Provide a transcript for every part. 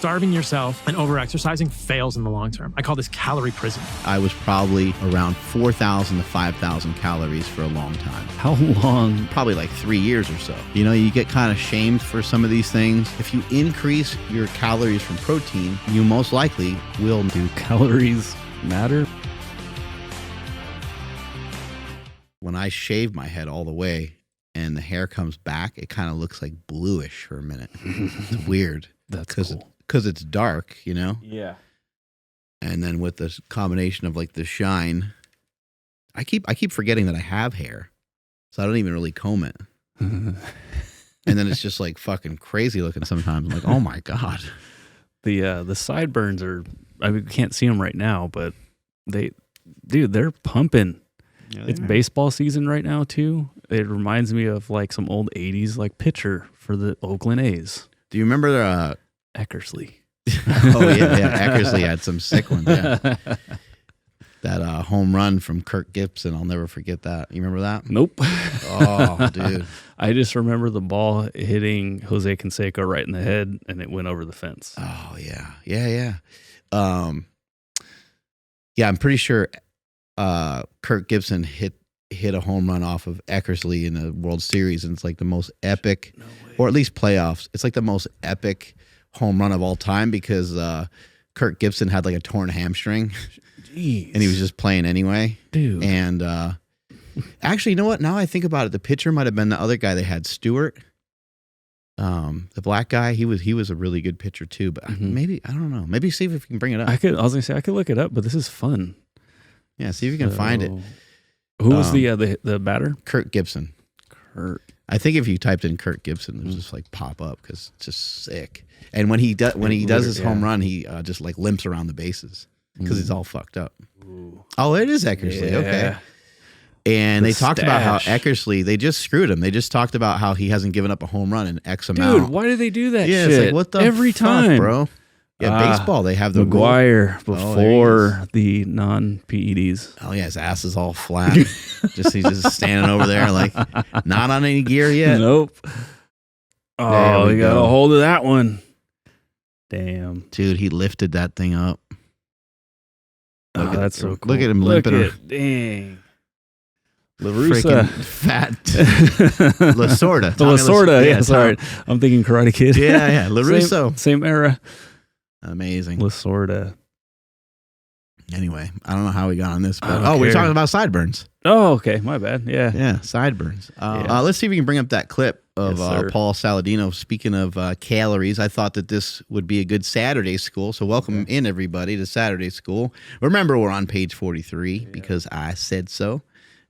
starving yourself and overexercising fails in the long term. I call this calorie prison. I was probably around 4,000 to 5,000 calories for a long time. How long? Probably like 3 years or so. You know, you get kind of shamed for some of these things. If you increase your calories from protein, you most likely will. Do calories matter? When I shave my head all the way and the hair comes back, it kind of looks like bluish for a minute. It's weird. That's cool. Because it's dark, you know? Yeah. And then with this combination of like the shine, I keep forgetting that I have hair. So I don't even really comb it. And then it's just like fucking crazy looking sometimes. I'm like, oh my God. The sideburns are, I mean, we can't see them right now, but they're pumping. Yeah, it's baseball season right now too. It reminds me of like some old 80s like pitcher for the Oakland A's. Do you remember Eckersley? Oh yeah. Eckersley had some sick ones. Yeah. That home run from Kirk Gibson, I'll never forget that. You remember that? Nope. Oh, dude. I just remember the ball hitting Jose Canseco right in the head, and it went over the fence. Oh yeah. Yeah. I'm pretty sure Kirk Gibson hit a home run off of Eckersley in the World Series, and it's like the most epic, or at least playoffs. It's like the most epic home run of all time because Kirk Gibson had like a torn hamstring. Jeez. And he was just playing anyway. Dude. And actually, you know what? Now I think about it, the pitcher might have been the other guy they had, Stewart. The black guy, he was a really good pitcher too, but maybe, I don't know. Maybe see if we can bring it up. I was gonna say I could look it up, but this is fun. Yeah, see if you can find it. Who was the batter? Kirk Gibson. Kurt. I think if you typed in Kirk Gibson, it'll just like pop up because it's just sick. And when he does his home run, he just like limps around the bases because he's all fucked up. Ooh. Oh, it is Eckersley. Yeah. Okay. And they talked about how Eckersley, they just screwed him. They just talked about how he hasn't given up a home run in X amount. Dude, why do they do that shit? It's like, what the every fuck, time, bro? Yeah, baseball, they have the McGuire before the non-PEDs. Oh, yeah, his ass is all flat. He's just standing over there like, not on any gear yet. Nope. Oh, we got a hold of that one. Damn. Dude, he lifted that thing up. That's so cool. Look at him limping. Dang. LaRussa. Freaking fat. Lasorda. Lasorda, yeah, sorry. I'm thinking Karate Kid. Yeah. LaRusso. Same era. Amazing. Lasorda. Anyway, I don't know how we got on this, but we're talking about sideburns. Oh, okay. My bad. Yeah. Yeah, sideburns. Let's see if we can bring up that clip of Paul Saladino. Speaking of calories, I thought that this would be a good Saturday school. So welcome in, everybody, to Saturday School. Remember, we're on page 43 because I said so.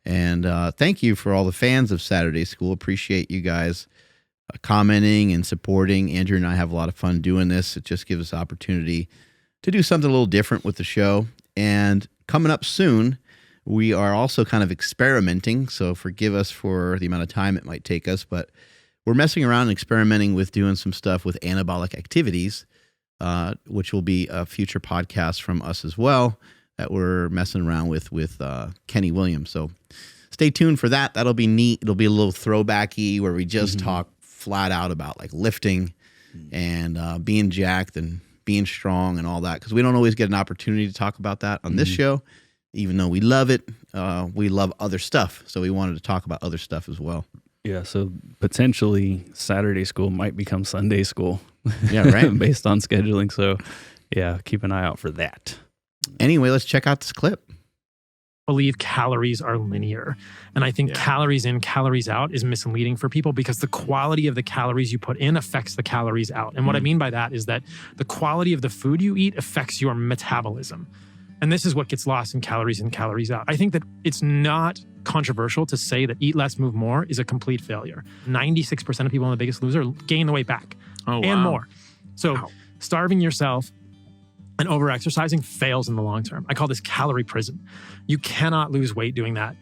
And thank you for all the fans of Saturday School. Appreciate you guys commenting and supporting. Andrew and I have a lot of fun doing this. It just gives us opportunity to do something a little different with the show. And coming up soon, we are also kind of experimenting. So forgive us for the amount of time it might take us. But we're messing around and experimenting with doing some stuff with anabolic activities, which will be a future podcast from us as well that we're messing around with Kenny Williams. So stay tuned for that. That'll be neat. It'll be a little throwbacky where we just talk flat out about like lifting and being jacked and being strong and all that, because we don't always get an opportunity to talk about that on this show. Even though we love it, we love other stuff. So we wanted to talk about other stuff as well. Yeah, so potentially Saturday School might become Sunday School. Yeah, right. Based on scheduling. So yeah, keep an eye out for that. Anyway, let's check out this clip. Believe calories are linear. And I think calories in, calories out is misleading for people because the quality of the calories you put in affects the calories out. And what I mean by that is that the quality of the food you eat affects your metabolism. And this is what gets lost in calories in, calories out. I think that it's not controversial to say that eat less, move more is a complete failure. 96% of people in The Biggest Loser gain the weight back and more. So starving yourself and overexercising fails in the long term. I call this calorie prison. You cannot lose weight doing that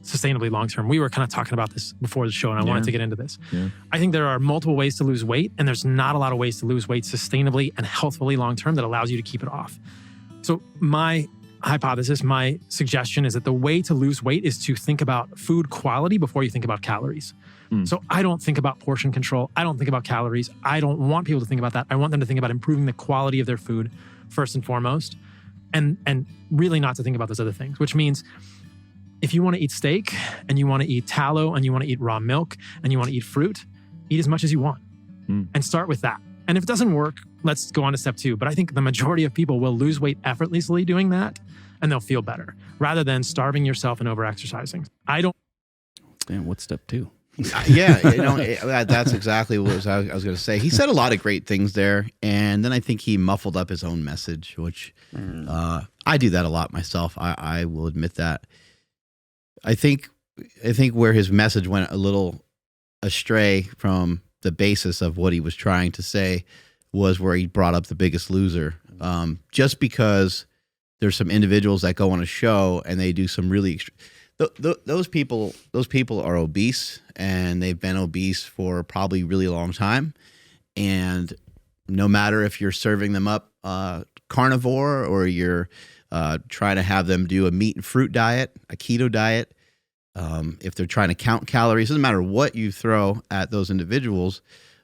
sustainably long term. We were kind of talking about this before the show, and I wanted to get into this. Yeah. I think there are multiple ways to lose weight, and there's not a lot of ways to lose weight sustainably and healthfully long term that allows you to keep it off. So my hypothesis, my suggestion is that the way to lose weight is to think about food quality before you think about calories. So I don't think about portion control. I don't think about calories. I don't want people to think about that. I want them to think about improving the quality of their food first and foremost, and really not to think about those other things, which means if you want to eat steak and you want to eat tallow and you want to eat raw milk and you want to eat fruit, eat as much as you want and start with that. And if it doesn't work, let's go on to step 2. But I think the majority of people will lose weight effortlessly doing that, and they'll feel better rather than starving yourself and over-exercising. Damn, what's step 2? Yeah, that's exactly what I was going to say. He said a lot of great things there, and then I think he muffled up his own message, which I do that a lot myself. I will admit that. I think where his message went a little astray from the basis of what he was trying to say was where he brought up The Biggest Loser. Just because there's some individuals that go on a show and they do some really those people are obese, and they've been obese for probably a really long time. And no matter if you're serving them up carnivore or you're trying to have them do a meat and fruit diet, a keto diet, if they're trying to count calories, it doesn't matter what you throw at those individuals.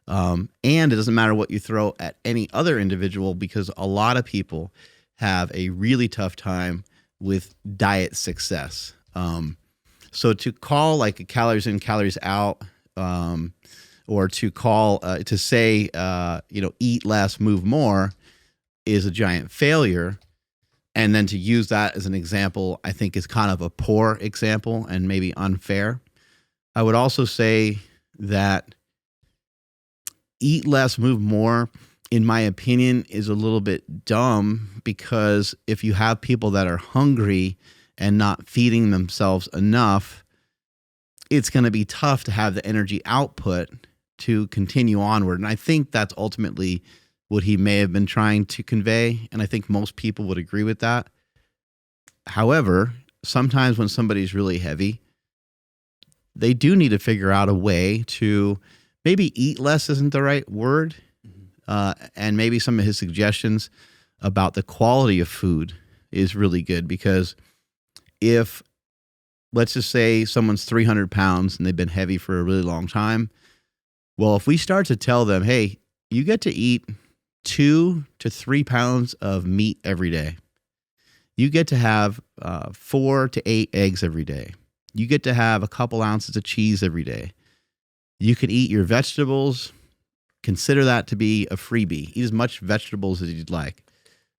And it doesn't matter what you throw at any other individual, because a lot of people have a really tough time with diet success. So to call like a calories in, calories out, or to call, to say, eat less, move more is a giant failure. And then to use that as an example, I think is kind of a poor example and maybe unfair. I would also say that eat less, move more, in my opinion, is a little bit dumb, because if you have people that are hungry and not feeding themselves enough, it's going to be tough to have the energy output to continue onward. And I think that's ultimately what he may have been trying to convey. And I think most people would agree with that. However, sometimes when somebody's really heavy, they do need to figure out a way to maybe eat less isn't the right word. And maybe some of his suggestions about the quality of food is really good, because if, let's just say someone's 300 pounds and they've been heavy for a really long time. Well, if we start to tell them, hey, you get to eat 2 to 3 pounds of meat every day. You get to have 4 to 8 eggs every day. You get to have a couple ounces of cheese every day. You can eat your vegetables. Consider that to be a freebie. Eat as much vegetables as you'd like.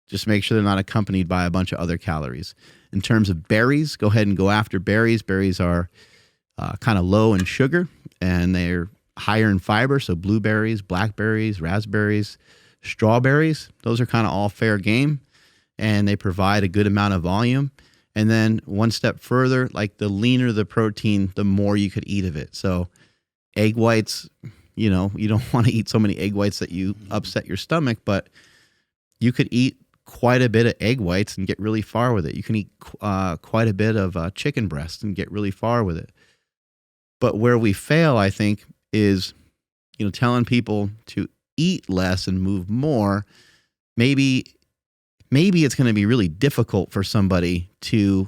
Just make sure they're not accompanied by a bunch of other calories. In terms of berries, go ahead and go after berries. Berries are kind of low in sugar, and they're higher in fiber. So blueberries, blackberries, raspberries, strawberries, those are kind of all fair game, and they provide a good amount of volume. And then one step further, like the leaner the protein, the more you could eat of it. So egg whites, you don't want to eat so many egg whites that you upset your stomach, but you could eat quite a bit of egg whites and get really far with it. You can eat quite a bit of chicken breast and get really far with it. But where we fail, I think, is, telling people to eat less and move more. Maybe it's going to be really difficult for somebody to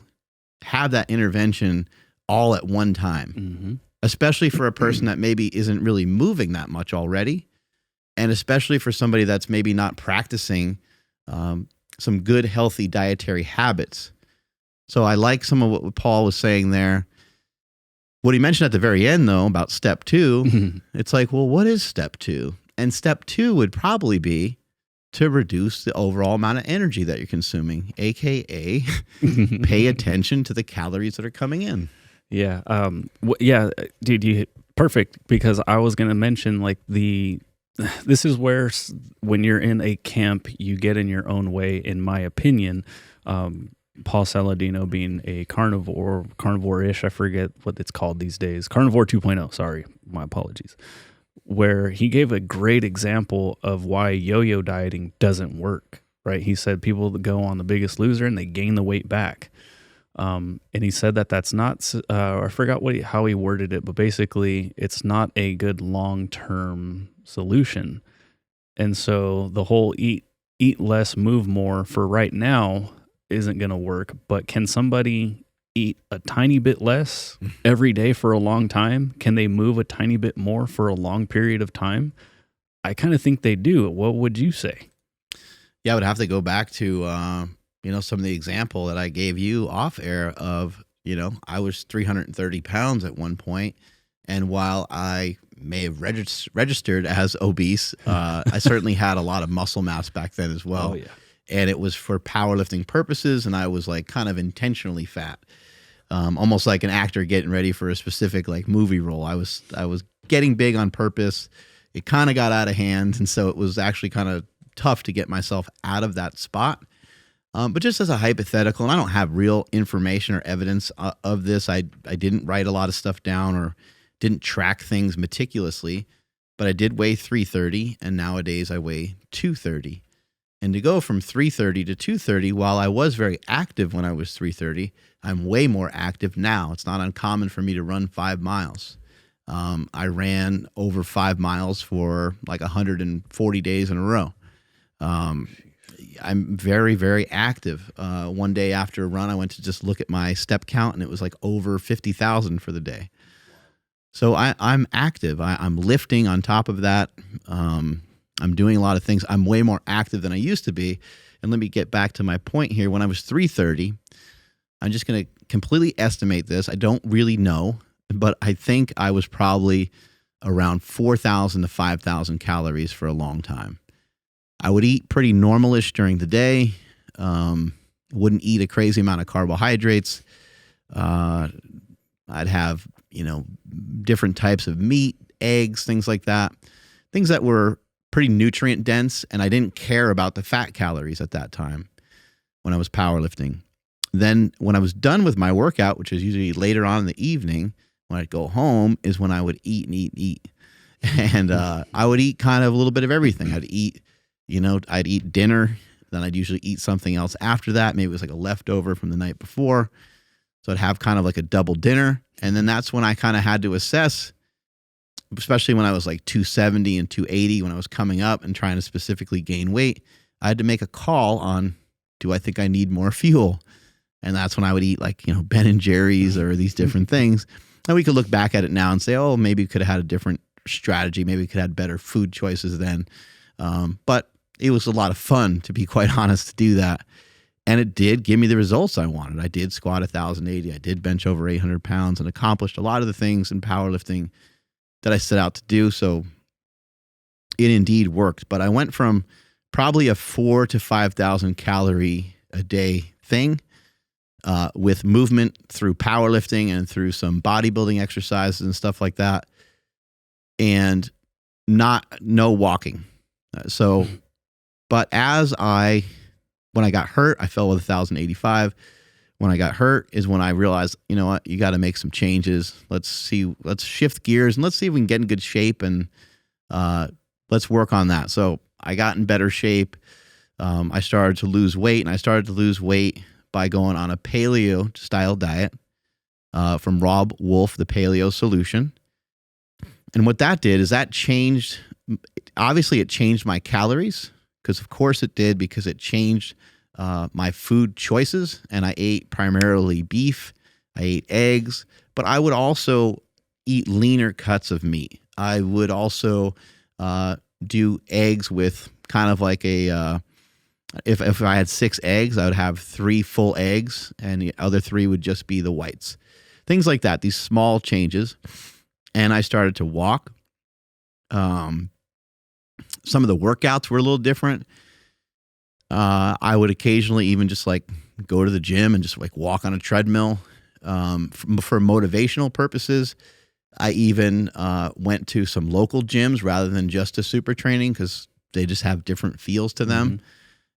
have that intervention all at one time, especially for a person that maybe isn't really moving that much already, and especially for somebody that's maybe not practicing some good, healthy dietary habits. So I like some of what Paul was saying there. What he mentioned at the very end, though, about step 2, it's like, well, what is step 2? And step 2 would probably be to reduce the overall amount of energy that you're consuming, AKA pay attention to the calories that are coming in. Yeah. Dude, perfect. Because I was going to mention this is where when you're in a camp, you get in your own way, in my opinion. Paul Saladino being a carnivore-ish, I forget what it's called these days. Carnivore 2.0, sorry, my apologies. Where he gave a great example of why yo-yo dieting doesn't work, right? He said people that go on The Biggest Loser and they gain the weight back. And he said that's not, I forgot how he worded it, but basically it's not a good long-term solution. And so the whole eat less, move more for right now isn't going to work. But can somebody eat a tiny bit less every day for a long time? Can they move a tiny bit more for a long period of time? I kind of think they do. What would you say? Yeah, I would have to go back to, some of the example that I gave you off air of, I was 330 pounds at one point, and while I may have registered as obese, I certainly had a lot of muscle mass back then as well. Oh, yeah. And it was for powerlifting purposes, and I was like kind of intentionally fat, almost like an actor getting ready for a specific like movie role. I was getting big on purpose. It kind of got out of hand, and so it was actually kind of tough to get myself out of that spot. But just as a hypothetical, and I don't have real information or evidence of this, I didn't write a lot of stuff down or didn't track things meticulously, but I did weigh 330, and nowadays I weigh 230. And to go from 330 to 230, while I was very active when I was 330, I'm way more active now. It's not uncommon for me to run 5 miles. I ran over 5 miles for like 140 days in a row. I'm very, very active. One day after a run, I went to just look at my step count, and it was like over 50,000 for the day. So I'm active. I'm lifting on top of that. I'm doing a lot of things. I'm way more active than I used to be. And let me get back to my point here. When I was 330, I'm just going to completely estimate this. I don't really know, but I think I was probably around 4,000 to 5,000 calories for a long time. I would eat pretty normalish during the day. Wouldn't eat a crazy amount of carbohydrates. I'd have, different types of meat, eggs, things like that. Things that were pretty nutrient dense, and I didn't care about the fat calories at that time when I was powerlifting. Then when I was done with my workout, which is usually later on in the evening, when I'd go home is when I would eat and eat and eat. And I would eat kind of a little bit of everything. I'd eat dinner, then I'd usually eat something else after that. Maybe it was like a leftover from the night before. So I'd have kind of like a double dinner. And then that's when I kind of had to assess, especially when I was like 270 and 280, when I was coming up and trying to specifically gain weight, I had to make a call on, do I think I need more fuel? And that's when I would eat like, Ben and Jerry's or these different things. And we could look back at it now and say, oh, maybe we could have had a different strategy. Maybe we could have had better food choices then. But it was a lot of fun, to be quite honest, to do that. And it did give me the results I wanted. I did squat 1,080. I did bench over 800 pounds and accomplished a lot of the things in powerlifting that I set out to do. So it indeed worked. But I went from probably a 4,000 to 5,000 calorie a day thing with movement through powerlifting and through some bodybuilding exercises and stuff like that, and no walking. But when I got hurt, I fell with 1,085. When I got hurt is when I realized, you know what, you got to make some changes. Let's shift gears and let's see if we can get in good shape, and let's work on that. So I got in better shape. I started to lose weight, and I started to lose weight by going on a paleo style diet from Rob Wolf, the Paleo Solution. And what that did is that changed, obviously it changed my calories, because of course it did, because it changed my food choices, and I ate primarily beef, I ate eggs, but I would also eat leaner cuts of meat. I would also do eggs with kind of like if I had 6 eggs, I would have 3 full eggs, and the other 3 would just be the whites. Things like that, these small changes. And I started to walk. Some of the workouts were a little different. I would occasionally even just like go to the gym and just like walk on a treadmill for motivational purposes. I even went to some local gyms rather than just a super training, because they just have different feels to them. Mm-hmm.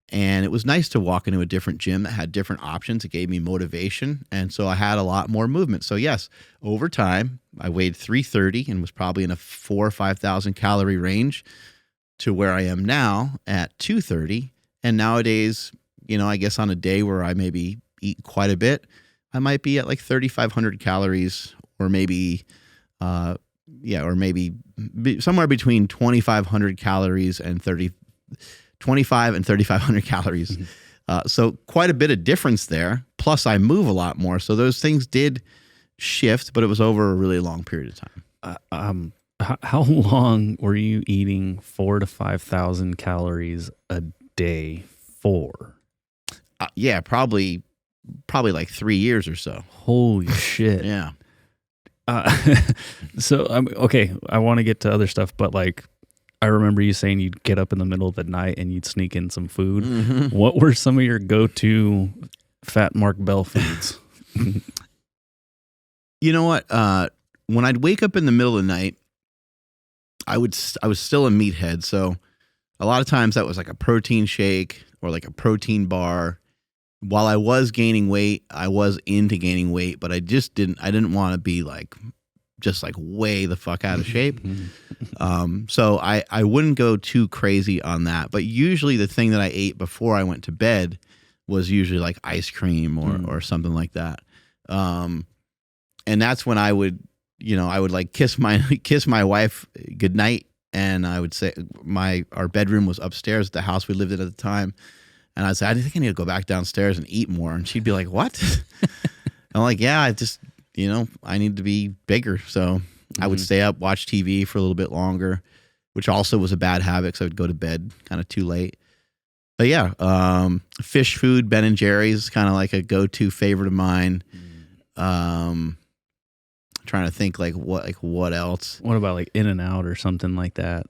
And it was nice to walk into a different gym that had different options. It gave me motivation. And so I had a lot more movement. So yes, over time, I weighed 330 and was probably in a 4,000 or 5,000 calorie range to where I am now at 230. And nowadays, I guess on a day where I maybe eat quite a bit, I might be at like 3,500 calories, or maybe, or maybe somewhere between 2,500 calories and 3,500 calories So quite a bit of difference there. Plus, I move a lot more. So those things did shift, but it was over a really long period of time. How long were you eating 4,000 to 5,000 calories a day for? Yeah, probably like 3 years or so. Holy shit. Yeah. So okay, I want to get to other stuff, but like I remember you saying you'd get up in the middle of the night and you'd sneak in some food. Mm-hmm. What were some of your go-to Fat Mark Bell foods? You know what? When I'd wake up in the middle of the night, I was still a meathead, so a lot of times that was like a protein shake or like a protein bar. While I was gaining weight, I was into gaining weight, but I didn't want to be like just like way the fuck out of shape. So I wouldn't go too crazy on that. But usually the thing that I ate before I went to bed was usually like ice cream or something like that. And that's when I would like kiss my wife goodnight, and I would say our bedroom was upstairs at the house we lived in at the time. And I'd say, I think I need to go back downstairs and eat more. And she'd be like, what? I'm like, yeah, I need to be bigger. So I would stay up, watch TV for a little bit longer, which also was a bad habit because I would go to bed kind of too late. But yeah, fish food, Ben & Jerry's, kind of like a go-to favorite of mine. Trying to think like what else. What about like In-N-Out or something like that?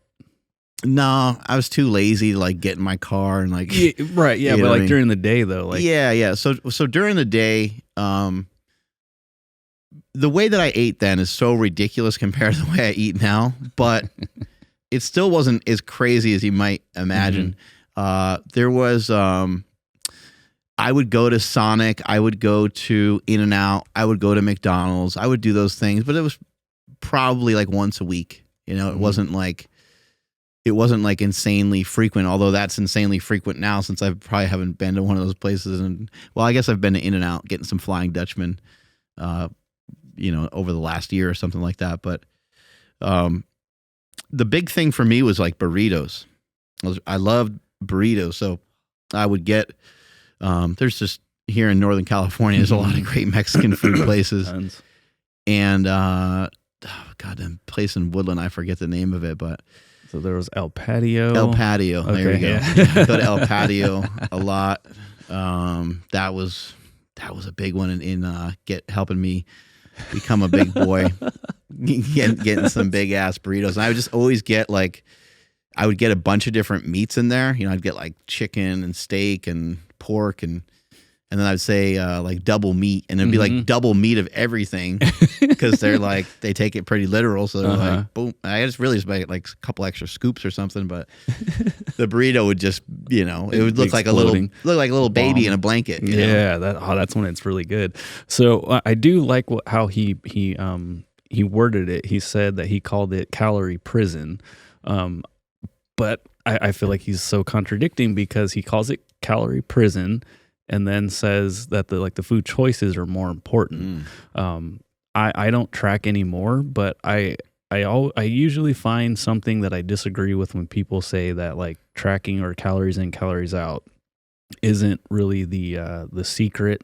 No, I was too lazy to like get in my car and like right, yeah, but like during the day though, like yeah. So during the day, the way that I ate then is so ridiculous compared to the way I eat now, but it still wasn't as crazy as you might imagine. There was I would go to Sonic, I would go to In-N-Out, I would go to McDonald's, I would do those things, but it was probably like once a week. It wasn't like insanely frequent, although that's insanely frequent now since I probably haven't been to one of those places. And well, I guess I've been to In-N-Out getting some Flying Dutchman, over the last year or something like that. But the big thing for me was like burritos. I loved burritos. So I would get, there's just here in Northern California, there's a lot of great Mexican food places. Tons. And, goddamn place in Woodland, I forget the name of it, but so there was El Patio. El Patio. Okay, there we go. Yeah. Go to El Patio a lot. That was a big one in helping me become a big boy, getting some big ass burritos. And I would just always get I would get a bunch of different meats in there. I'd get like chicken and steak and pork and then I'd say like double meat, and it'd be like double meat of everything because they take it pretty literal. So they're like, boom. I just really just make like a couple extra scoops or something, but the burrito would just, it would look like a little baby in a blanket. Yeah, that's when it's really good. So I do like how he worded it. He said that he called it calorie prison, but I feel like he's so contradicting because he calls it calorie prison and then says that the food choices are more important. I don't track anymore, but I usually find something that I disagree with when people say that like tracking or calories in, calories out isn't really the secret,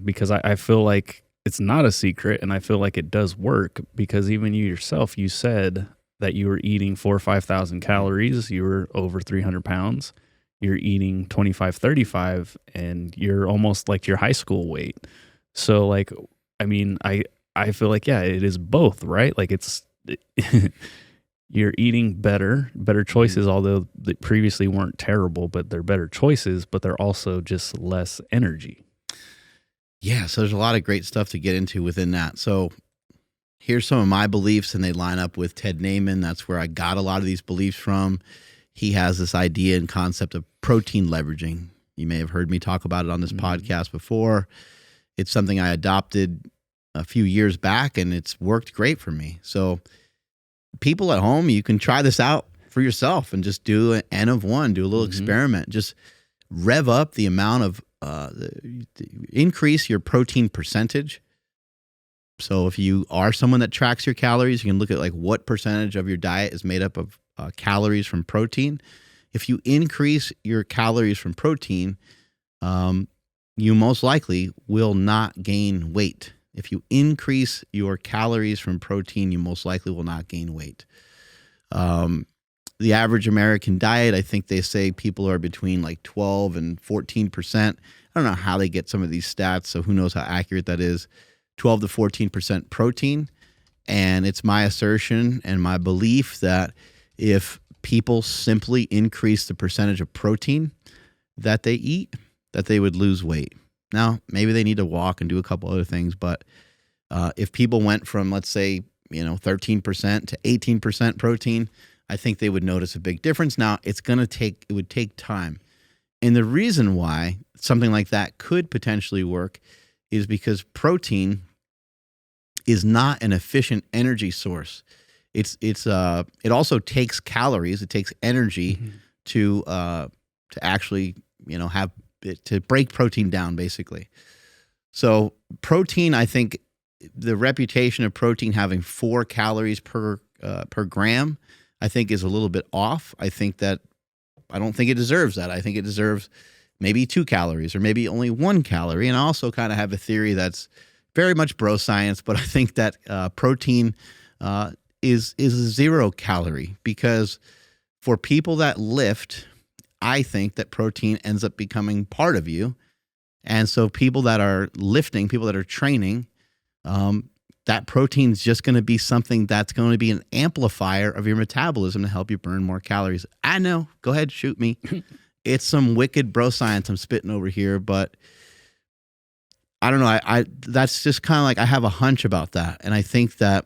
because I feel like it's not a secret, and I feel like it does work because even you yourself, you said that you were eating 4,000 or 5,000 calories, you were over 300 pounds. You're eating 25, 35, and you're almost like your high school weight. So like, I mean, I feel like, yeah, it is both, right? Like you're eating better choices, although they previously weren't terrible, but they're better choices, but they're also just less energy. Yeah. So there's a lot of great stuff to get into within that. So here's some of my beliefs, and they line up with Ted Naiman. That's where I got a lot of these beliefs from. He has this idea and concept of protein leveraging. You may have heard me talk about it on this podcast before. It's something I adopted a few years back, and it's worked great for me. So people at home, you can try this out for yourself and just do an N of 1, do a little experiment. Just rev up the amount of, increase your protein percentage. So if you are someone that tracks your calories, you can look at like what percentage of your diet is made up of calories from protein. If you increase your calories from protein, you most likely will not gain weight. If you increase your calories from protein, you most likely will not gain weight. The average American diet, I think they say people are between like 12 and 14%. I don't know how they get some of these stats, so who knows how accurate that is. 12 to 14% protein. And it's my assertion and my belief that if people simply increase the percentage of protein that they eat, that they would lose weight. Now, maybe they need to walk and do a couple other things, but if people went from, let's say, 13% to 18% protein, I think they would notice a big difference. Now, it would take time. And the reason why something like that could potentially work is because protein is not an efficient energy source. It also takes calories, it takes energy to actually, to break protein down, basically. So protein, I think the reputation of protein having 4 calories per gram, I think is a little bit off. I don't think it deserves that. I think it deserves maybe 2 calories or maybe only 1 calorie. And I also kind of have a theory that's very much bro science, but I think that protein is a 0 calorie, because for people that lift, I think that protein ends up becoming part of you. And so people that are lifting, people that are training, that protein is just going to be something that's going to be an amplifier of your metabolism to help you burn more calories. I know. Go ahead, shoot me. It's some wicked bro science I'm spitting over here, but I don't know. I that's just kind of like I have a hunch about that. And I think that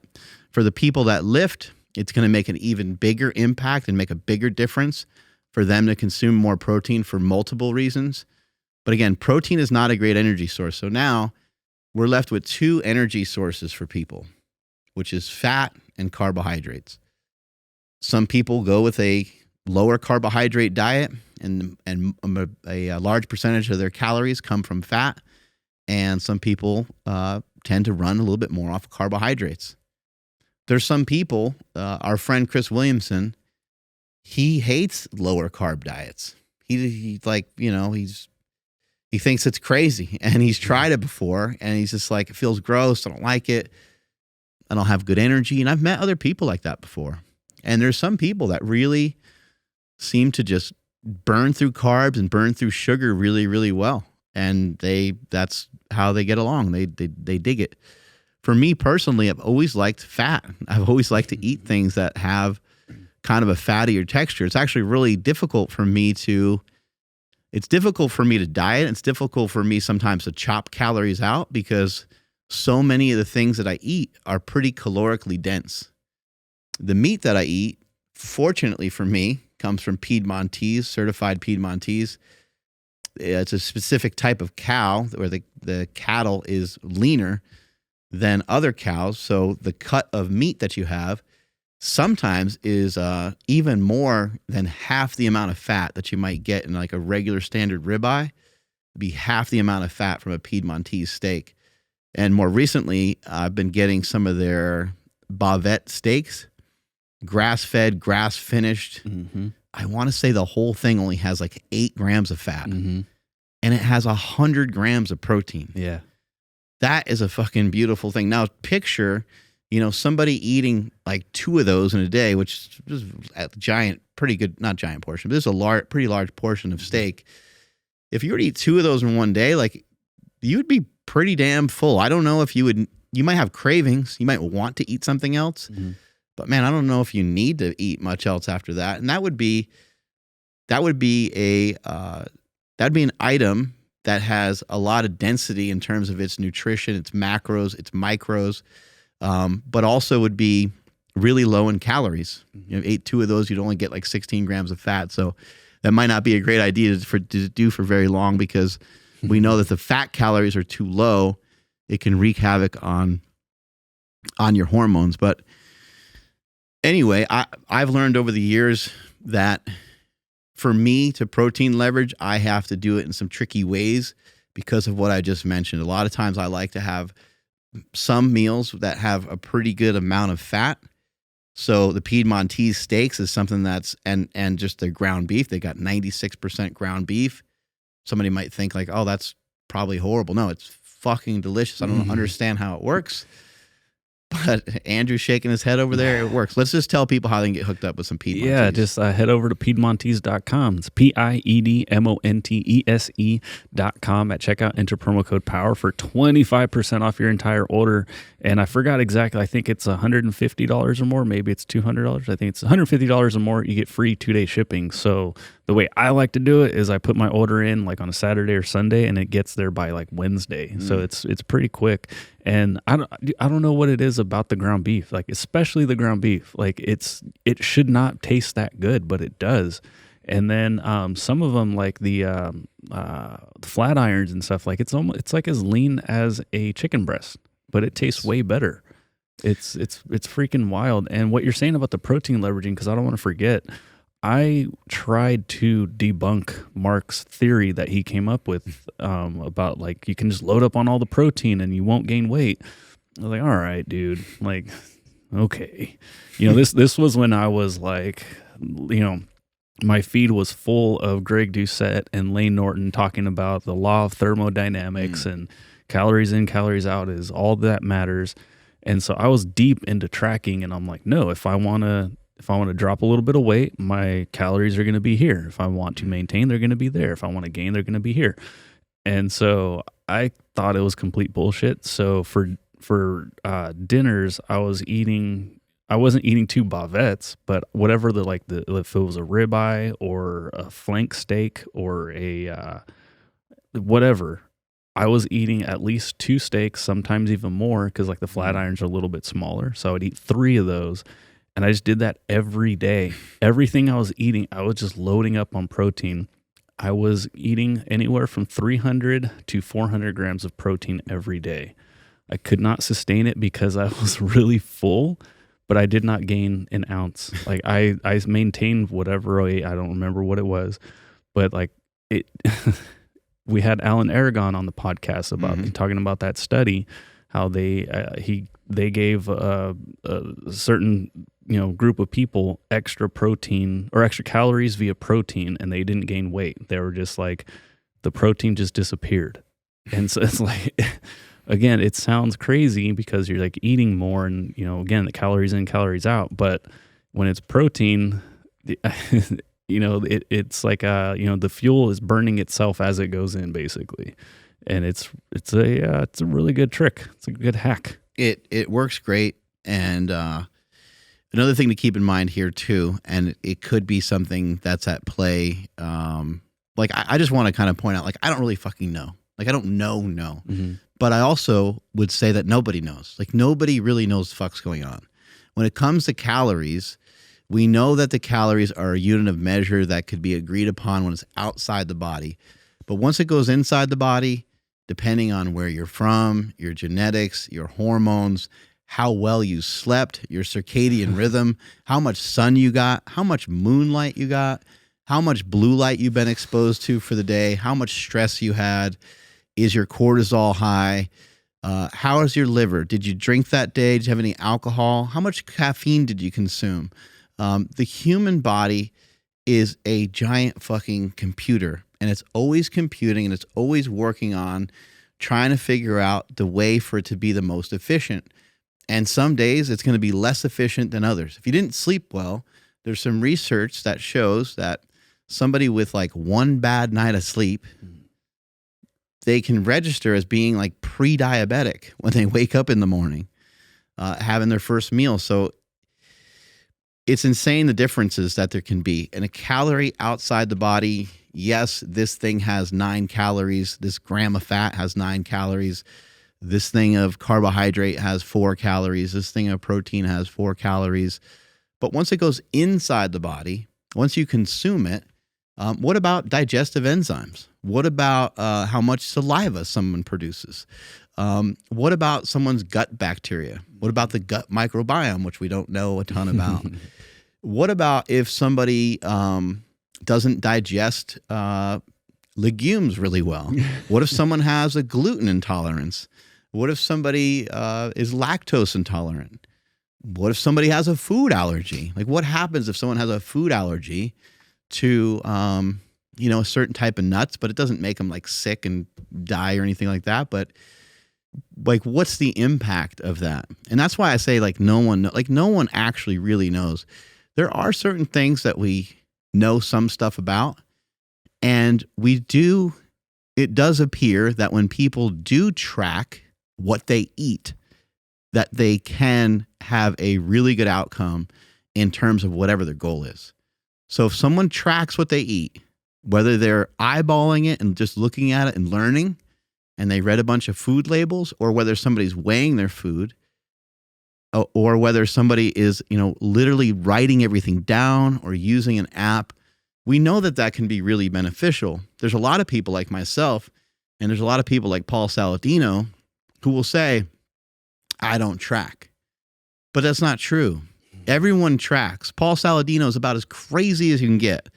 for the people that lift, it's going to make an even bigger impact and make a bigger difference for them to consume more protein for multiple reasons. But again, protein is not a great energy source. So now we're left with 2 energy sources for people, which is fat and carbohydrates. Some people go with a lower carbohydrate diet, and a large percentage of their calories come from fat. And some people tend to run a little bit more off carbohydrates. There's some people, our friend Chris Williamson, he hates lower carb diets. He thinks it's crazy, and he's tried it before, and he's just like, it feels gross. I don't like it. I don't have good energy. And I've met other people like that before. And there's some people that really seem to just burn through carbs and burn through sugar really, really well. And that's how they get along. They dig it. For me personally, I've always liked fat. I've always liked to eat things that have kind of a fattier texture. It's actually really difficult for me to diet. It's difficult for me sometimes to chop calories out, because so many of the things that I eat are pretty calorically dense. The meat that I eat, fortunately for me, comes from Piedmontese, certified Piedmontese. It's a specific type of cow where the cattle is leaner than other cows. So the cut of meat that you have sometimes is even more than half the amount of fat that you might get in like a regular standard ribeye. It'd be half the amount of fat from a Piedmontese steak. And more recently, I've been getting some of their bavette steaks, grass-fed, grass-finished. Mm-hmm. I want to say the whole thing only has like 8 grams of fat, and it has 100 grams of protein. Yeah. That is a fucking beautiful thing. Now picture, somebody eating like 2 of those in a day, which is a giant, pretty good, not giant portion, but this is a pretty large portion of steak. If you were to eat 2 of those in one day, like, you would be pretty damn full. I don't know if you might have cravings. You might want to eat something else. Mm-hmm. But man, I don't know if you need to eat much else after that. And that would be an item that has a lot of density in terms of its nutrition, its macros, its micros, but also would be really low in calories. Ate 2 of those, you'd only get like 16 grams of fat. So that might not be a great idea to do for very long, because we know that the fat calories are too low. It can wreak havoc on your hormones. But anyway, I've learned over the years that for me to protein leverage, I have to do it in some tricky ways because of what I just mentioned. A lot of times I like to have some meals that have a pretty good amount of fat. So the Piedmontese steaks is something that's, and just their ground beef, they got 96% ground beef. somebody might think like, oh, that's probably horrible. No, it's fucking delicious. I don't understand how it works. But Andrew's shaking his head over there. It works. Let's just tell people how they can get hooked up with some Piedmontese. Yeah, just head over to Piedmontese.com. It's PIEDMONTESE.com. At checkout, enter promo code POWER for 25% off your entire order. And I forgot exactly. I think it's $150 or more. Maybe it's $200. I think it's $150 or more. You get free 2-day shipping. So the way I like to do it is I put my order in like on a Saturday or Sunday, and it gets there by like Wednesday. So it's pretty quick. And I don't know what it is about the ground beef, like especially the ground beef. Like it should not taste that good, but it does. And then some of them, like the flat irons and stuff, like it's like as lean as a chicken breast, but it tastes way better. It's freaking wild. And what you're saying about the protein leveraging, because I don't want to forget, I tried to debunk Mark's theory that he came up with about like you can just load up on all the protein and you won't gain weight. I was like, all right, dude, like, okay. This was when I was like, my feed was full of Greg Doucette and Lane Norton talking about the law of thermodynamics and calories in, calories out is all that matters. And so I was deep into tracking, and I'm like, no, if I want to drop a little bit of weight, my calories are going to be here. If I want to maintain, they're going to be there. If I want to gain, they're going to be here. And so I thought it was complete bullshit. So for dinners, I wasn't eating 2 bavettes, but whatever if it was a ribeye or a flank steak or a whatever, I was eating at least 2 steaks, sometimes even more, because like the flat irons are a little bit smaller. So I would eat 3 of those. And I just did that every day. Everything I was eating, I was just loading up on protein. I was eating anywhere from 300 to 400 grams of protein every day. I could not sustain it because I was really full, but I did not gain an ounce. Like I maintained whatever I ate. I don't remember what it was, but like it. We had Alan Aragon on the podcast about talking about that study, how they gave a certain group of people extra protein or extra calories via protein, and they didn't gain weight. They were just like, the protein just disappeared. And so it's like, again, it sounds crazy because you're like eating more and, again, the calories in, calories out. But when it's protein, it's like, the fuel is burning itself as it goes in basically. And it's a really good trick. It's a good hack. It works great. And, another thing to keep in mind here too, and it could be something that's at play. Like I just want to kind of point out, like, I don't really fucking know. Like I don't know. Mm-hmm. But I also would say that nobody knows. Like nobody really knows the fuck's going on. When it comes to calories, we know that the calories are a unit of measure that could be agreed upon when it's outside the body. But once it goes inside the body, depending on where you're from, your genetics, your hormones, how well you slept, your circadian rhythm, how much sun you got, how much moonlight you got, how much blue light you've been exposed to for the day, how much stress you had, is your cortisol high, how is your liver? Did you drink that day? Did you have any alcohol? How much caffeine did you consume? The human body is a giant fucking computer, and it's always computing and it's always working on trying to figure out the way for it to be the most efficient. And some days it's going to be less efficient than others. If you didn't sleep well, there's some research that shows that somebody with like one bad night of sleep, they can register as being like pre-diabetic when they wake up in the morning, having their first meal. So it's insane the differences that there can be. And a calorie outside the body, yes, this thing has 9 calories. This gram of fat has 9 calories. This thing of carbohydrate has 4 calories. This thing of protein has 4 calories. But once it goes inside the body, once you consume it, what about digestive enzymes? What about how much saliva someone produces? What about someone's gut bacteria? What about the gut microbiome, which we don't know a ton about? What about if somebody doesn't digest legumes really well? What if someone has a gluten intolerance? What if somebody is lactose intolerant? What if somebody has a food allergy? Like, what happens if someone has a food allergy to a certain type of nuts, but it doesn't make them like sick and die or anything like that. But like, what's the impact of that? And that's why I say like no one actually really knows. There are certain things that we know some stuff about, and it does appear that when people do track what they eat, that they can have a really good outcome in terms of whatever their goal is. So if someone tracks what they eat, whether they're eyeballing it and just looking at it and learning, and they read a bunch of food labels, or whether somebody's weighing their food, or whether somebody is, literally writing everything down or using an app, we know that can be really beneficial. There's a lot of people like myself, and there's a lot of people like Paul Saladino who will say, I don't track. But that's not true. Everyone tracks. Paul Saladino is about as crazy as you can get.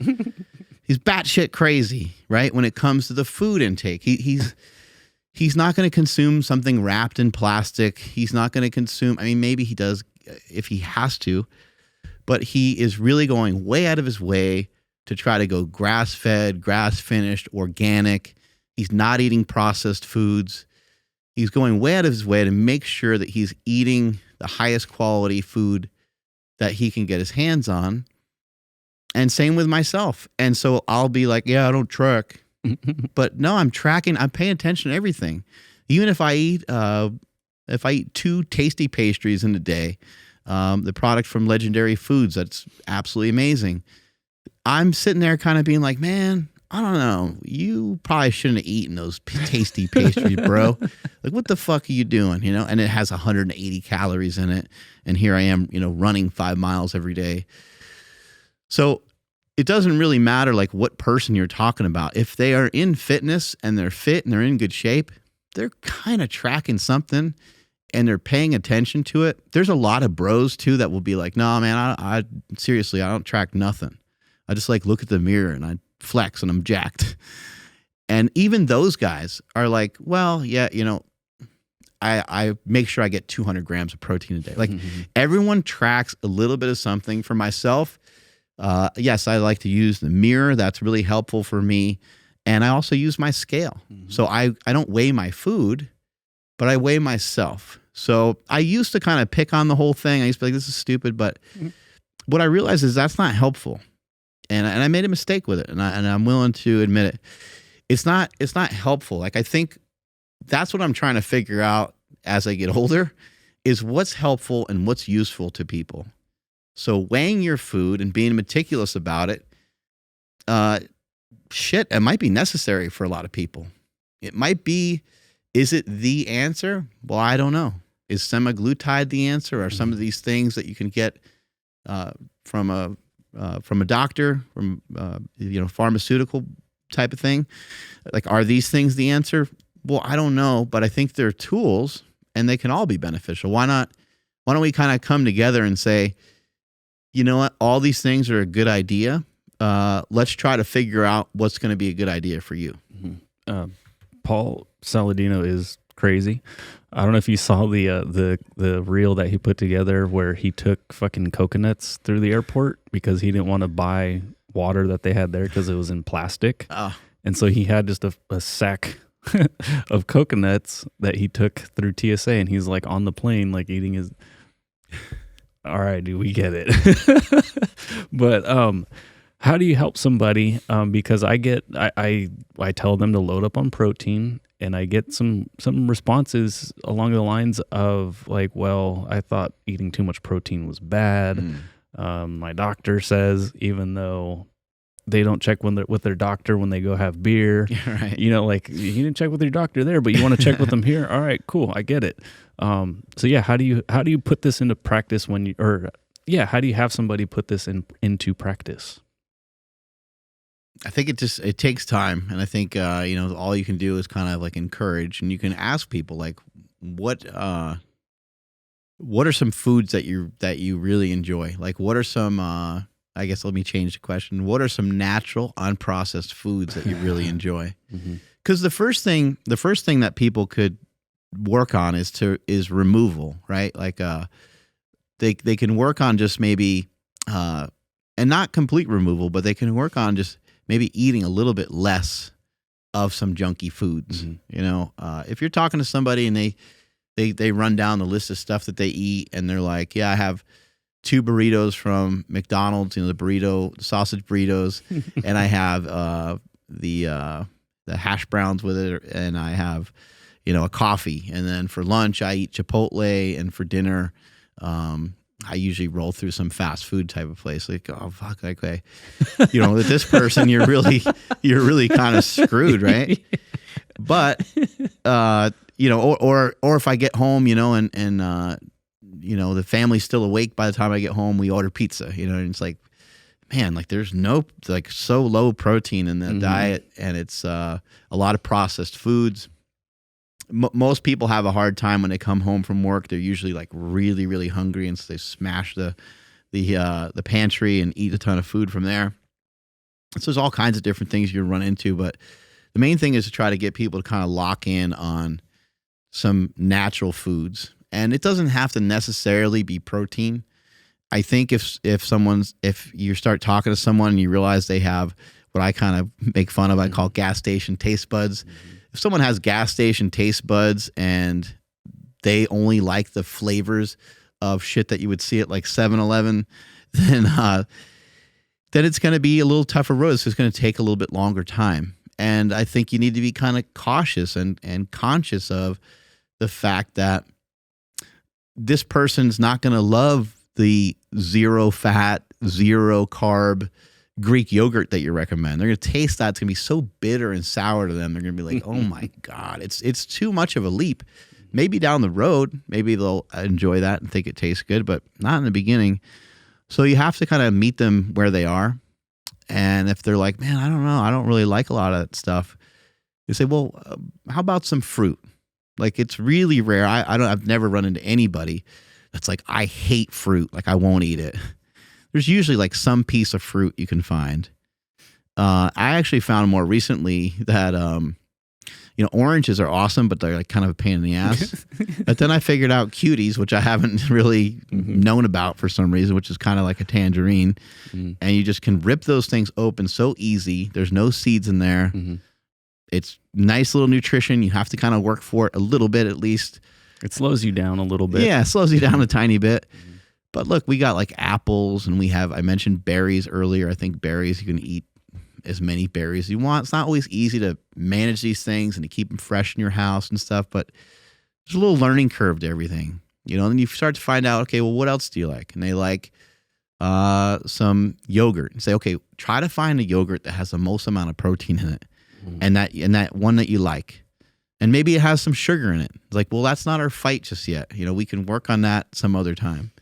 He's batshit crazy, right? When it comes to the food intake, he's not going to consume something wrapped in plastic. He's not going to consume. I mean, maybe he does if he has to, but he is really going way out of his way to try to go grass-fed, grass-finished, organic. He's not eating processed foods. He's going way out of his way to make sure that he's eating the highest quality food that he can get his hands on. And same with myself. And so I'll be like, yeah, I don't track. But no, I'm tracking. I'm paying attention to everything. Even if I eat 2 tasty pastries in a day, the product from Legendary Foods, that's absolutely amazing. I'm sitting there kind of being like, man, I don't know. You probably shouldn't have eaten those tasty pastries, bro. Like, what the fuck are you doing? And it has 180 calories in it. And here I am, running 5 miles every day. So it doesn't really matter like what person you're talking about. If they are in fitness and they're fit and they're in good shape, they're kind of tracking something and they're paying attention to it. There's a lot of bros too that will be like, no, man, I seriously, I don't track nothing. I just like look at the mirror and I flex and I'm jacked. And even those guys are like, well, yeah, I make sure I get 200 grams of protein a day. Like everyone tracks a little bit of something. For myself, yes, I like to use the mirror. That's really helpful for me. And I also use my scale. So I don't weigh my food, but I weigh myself. So I used to kind of pick on the whole thing. I used to be like, this is stupid. But what I realized is that's not helpful. And I made a mistake with it. And I'm willing to admit it. It's not helpful. Like, I think that's what I'm trying to figure out as I get older is what's helpful and what's useful to people. So weighing your food and being meticulous about it, it might be necessary for a lot of people. It might be, is it the answer? Well, I don't know. Is semaglutide the answer? Or some of these things that you can get from a doctor, from pharmaceutical type of thing? Like, are these things the answer? Well, I don't know, but I think they're tools and they can all be beneficial. Why don't we kind of come together and say, you know what, all these things are a good idea. Let's try to figure out what's going to be a good idea for you. Paul Saladino is crazy. I don't know if you saw the reel that he put together where he took fucking coconuts through the airport because he didn't want to buy water that they had there because it was in plastic. And so he had just a sack of coconuts that he took through TSA, and he's like on the plane, like eating his. All right, dude, we get it. But how do you help somebody? Because I tell them to load up on protein, and I get some responses along the lines of like, well, I thought eating too much protein was bad. My doctor says, even though they don't check with their doctor when they go have beer. Right. Like, you didn't check with your doctor there, but you want to check with them here. All right, cool. I get it. So yeah, how do you put this into practice how do you have somebody put this into practice? I think it takes time. And I think, all you can do is kind of like encourage, and you can ask people like, what are some foods that you really enjoy? Like, what are some, I guess, let me change the question. What are some natural, unprocessed foods that you really enjoy? Because the first thing that people could work on is removal, right? Like, they can work on just maybe, and not complete removal, but they can work on just maybe eating a little bit less of some junky foods. You know, if you're talking to somebody and they run down the list of stuff that they eat and they're like, yeah, I have 2 burritos from McDonald's, you know, the sausage burritos, and I have the hash browns with it, and I have, you know, a coffee, and then for lunch I eat Chipotle, and for dinner I usually roll through some fast food type of place. Like, oh fuck, okay, you know, with this person you're really kind of screwed, right? But you know, or if I get home, you know, and you know, the family's still awake by the time I get home, we order pizza, you know, and it's like, man, like there's no, like, so low protein in the diet, and it's a lot of processed foods. Most people have a hard time when they come home from work. They're usually like really, really hungry, and so they smash the pantry and eat a ton of food from there. So there's all kinds of different things you run into, but the main thing is to try to get people to kind of lock in on some natural foods. And it doesn't have to necessarily be protein. I think if you start talking to someone and you realize they have what I kind of make fun of, I call gas station taste buds. If someone has gas station taste buds and they only like the flavors of shit that you would see at like 7-Eleven, then it's going to be a little tougher road. It's just going to take a little bit longer time. And I think you need to be kind of cautious and conscious of the fact that this person's not going to love the 0 fat, 0 carb Greek yogurt that you recommend. They're going to taste that. It's going to be so bitter and sour to them. They're going to be like, oh my God, it's too much of a leap. Maybe down the road, maybe they'll enjoy that and think it tastes good, but not in the beginning. So you have to kind of meet them where they are. And if they're like, man, I don't know, I don't really like a lot of that stuff, you say, well, how about some fruit? Like, it's really rare. I've never run into anybody that's like, I hate fruit. Like, I won't eat it. There's usually like some piece of fruit you can find. I actually found more recently that, you know, oranges are awesome, but they're like kind of a pain in the ass. But then I figured out cuties, which I haven't really known about for some reason, which is kind of like a tangerine. And you just can rip those things open so easy. There's no seeds in there. It's nice little nutrition. You have to kind of work for it a little bit at least. It slows you down a little bit. Yeah, it slows you down a tiny bit. But look, we got like apples, and I mentioned berries earlier. I think berries, you can eat as many berries as you want. It's not always easy to manage these things and to keep them fresh in your house and stuff, but there's a little learning curve to everything. You know, and you start to find out, okay, well, what else do you like? And they like some yogurt. And say, okay, try to find a yogurt that has the most amount of protein in it. And that one that you like. And maybe it has some sugar in it. It's like, well, that's not our fight just yet. You know, we can work on that some other time.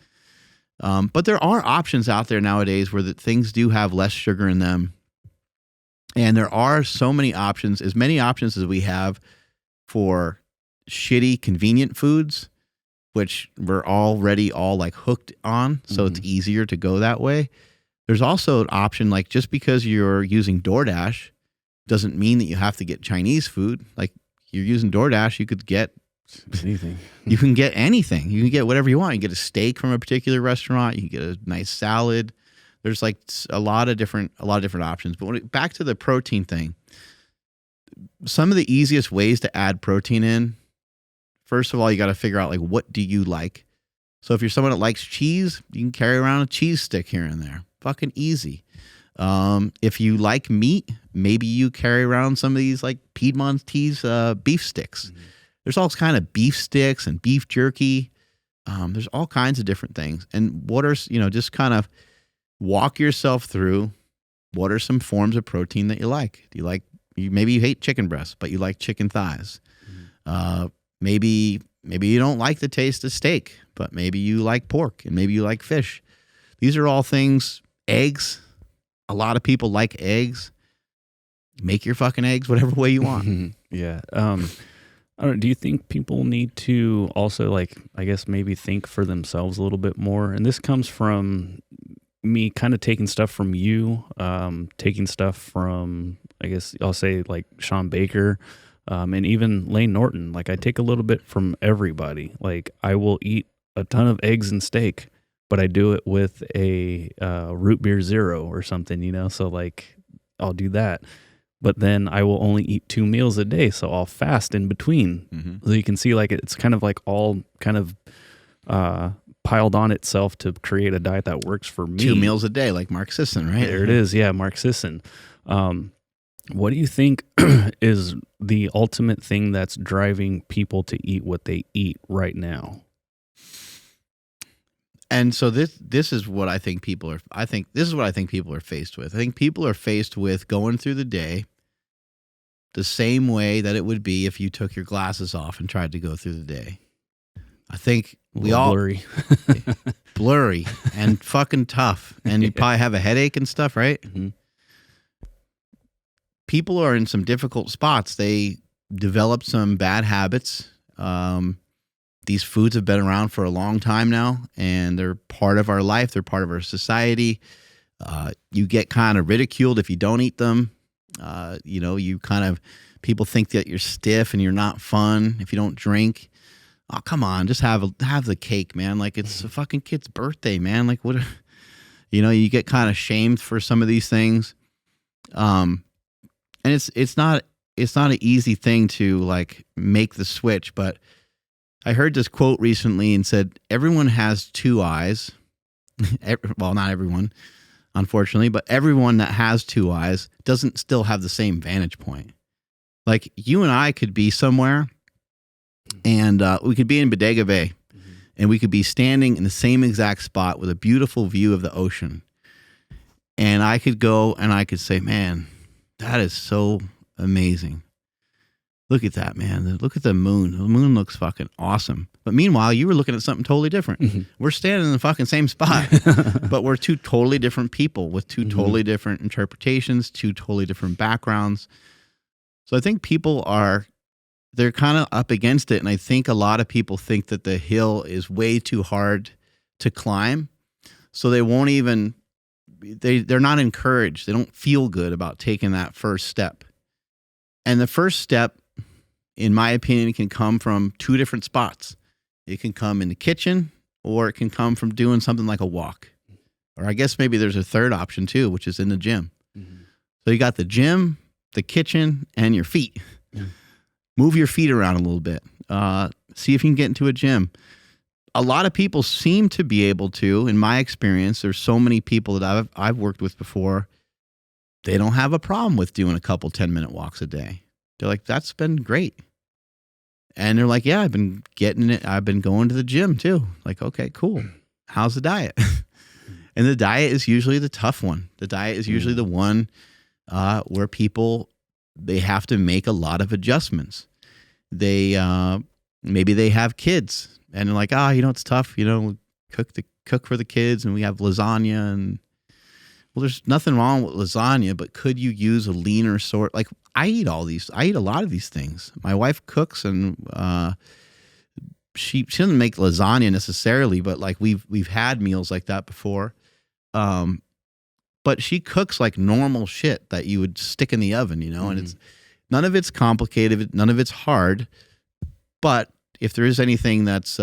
But there are options out there nowadays where things do have less sugar in them. And there are so many options, as many options as we have for shitty, convenient foods, which we're already all like hooked on. So it's easier to go that way. There's also an option, like, just because you're using DoorDash doesn't mean that you have to get Chinese food. Like, you're using DoorDash, you could get anything. You can get anything. You can get whatever you want. You can get a steak from a particular restaurant. You can get a nice salad. There's like a lot of different options. But back to the protein thing, some of the easiest ways to add protein in, first of all, you got to figure out, like, what do you like? So if you're someone that likes cheese, you can carry around a cheese stick here and there. Fucking easy. If you like meat, maybe you carry around some of these like Piedmontese beef sticks. There's all kind of beef sticks and beef jerky. There's all kinds of different things. And what are, just kind of walk yourself through what are some forms of protein that you like. Do you like, maybe you hate chicken breasts, but you like chicken thighs. Maybe you don't like the taste of steak, but maybe you like pork and maybe you like fish. These are all things. Eggs. A lot of people like eggs. Make your fucking eggs whatever way you want. Yeah. Do you think people need to also, like, I guess maybe think for themselves a little bit more? And this comes from me kind of taking stuff from you, taking stuff from, I guess I'll say, like Sean Baker, and even Lane Norton. Like, I take a little bit from everybody. Like, I will eat a ton of eggs and steak, but I do it with a root beer zero or something, So like, I'll do that. But then I will only eat 2 meals a day, so I'll fast in between. Mm-hmm. So you can see like it's kind of like all kind of piled on itself to create a diet that works for me. 2 meals a day, like Mark Sisson, right? There it is. Yeah, Mark Sisson. What do you think is the ultimate thing that's driving people to eat what they eat right now? And so this is what I think people are. This is what I think people are faced with. I think people are faced with going through the day the same way that it would be if you took your glasses off and tried to go through the day. I think we all blurry and fucking tough, and you probably have a headache and stuff, right? Mm-hmm. People are in some difficult spots. They develop some bad habits. These foods have been around for a long time now, and they're part of our life. They're part of our society. You get kind of ridiculed if you don't eat them. People think that you're stiff and you're not fun if you don't drink. Oh, come on, just have the cake, man. Like, it's a fucking kid's birthday, man. Like, what? You get kind of shamed for some of these things. And it's not an easy thing to like make the switch, but I heard this quote recently and said, everyone has 2 eyes. Well, not everyone, unfortunately, but everyone that has 2 eyes doesn't still have the same vantage point. Like, you and I could be somewhere, and we could be in Bodega Bay, and we could be standing in the same exact spot with a beautiful view of the ocean. And I could go and I could say, man, that is so amazing. Look at that, man. Look at the moon. The moon looks fucking awesome. But meanwhile, you were looking at something totally different. Mm-hmm. We're standing in the fucking same spot, but we're 2 totally different people with 2 totally different interpretations, 2 totally different backgrounds. So I think they're kind of up against it. And I think a lot of people think that the hill is way too hard to climb. So they won't even, they're not encouraged. They don't feel good about taking that first step. And the first step, in my opinion, can come from 2 different spots. It can come in the kitchen, or it can come from doing something like a walk. Or I guess maybe there's a third option too, which is in the gym. Mm-hmm. So you got the gym, the kitchen, and your feet. Yeah. Move your feet around a little bit. See if you can get into a gym. A lot of people seem to be able to, in my experience. There's so many people that I've worked with before. They don't have a problem with doing a couple 10-minute walks a day. They're like, that's been great. And they're like, yeah, I've been getting it. I've been going to the gym too. Like, okay, cool. How's the diet? And the diet is usually the tough one. The diet is usually the one where people, they have to make a lot of adjustments. They maybe they have kids and they're like, it's tough. Cook for the kids, and we have lasagna. And well, there's nothing wrong with lasagna, but could you use a leaner sort? Like, I eat a lot of these things. My wife cooks, and she doesn't make lasagna necessarily, but like we've had meals like that before. But she cooks like normal shit that you would stick in the oven, and it's none of it's complicated, none of it's hard. But if there is anything that's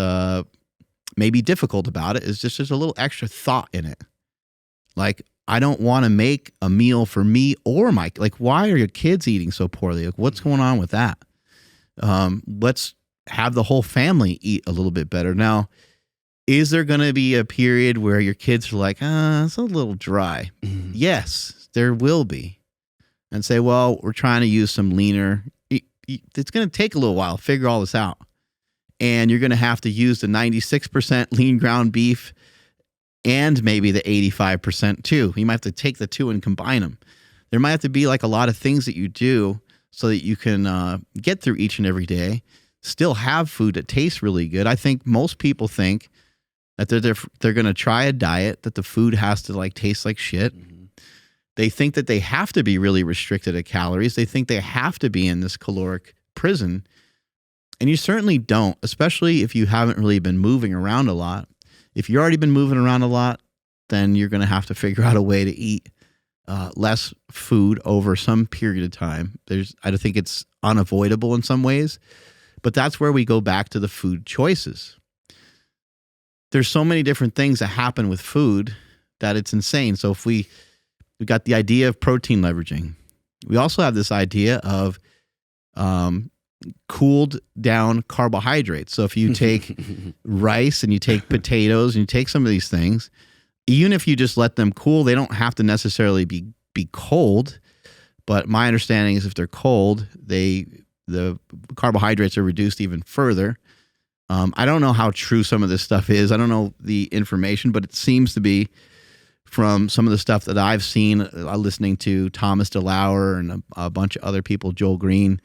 maybe difficult about it, is just there's a little extra thought in it. Like, I don't want to make a meal for me or Mike. Like, why are your kids eating so poorly? Like, what's going on with that? Let's have the whole family eat a little bit better. Now, is there going to be a period where your kids are like, it's a little dry? Mm-hmm. Yes, there will be. And say, well, we're trying to use some leaner. It's going to take a little while to figure all this out. And you're going to have to use the 96% lean ground beef and maybe the 85% too. You might have to take the 2 and combine them. There might have to be like a lot of things that you do so that you can get through each and every day, still have food that tastes really good. I think most people think that they're going to try a diet that the food has to like taste like shit. Mm-hmm. They think that they have to be really restricted at calories. They think they have to be in this caloric prison. And you certainly don't, especially if you haven't really been moving around a lot. If you've already been moving around a lot, then you're going to have to figure out a way to eat less food over some period of time. I think it's unavoidable in some ways, but that's where we go back to the food choices. There's so many different things that happen with food that it's insane. So if we we got the idea of protein leveraging. We also have this idea of cooled down carbohydrates. So if you take rice and you take potatoes and you take some of these things, even if you just let them cool, they don't have to necessarily be cold. But my understanding is if they're cold, the carbohydrates are reduced even further. I don't know how true some of this stuff is. I don't know the information, but it seems to be from some of the stuff that I've seen, listening to Thomas DeLauer and a bunch of other people, Joel Green,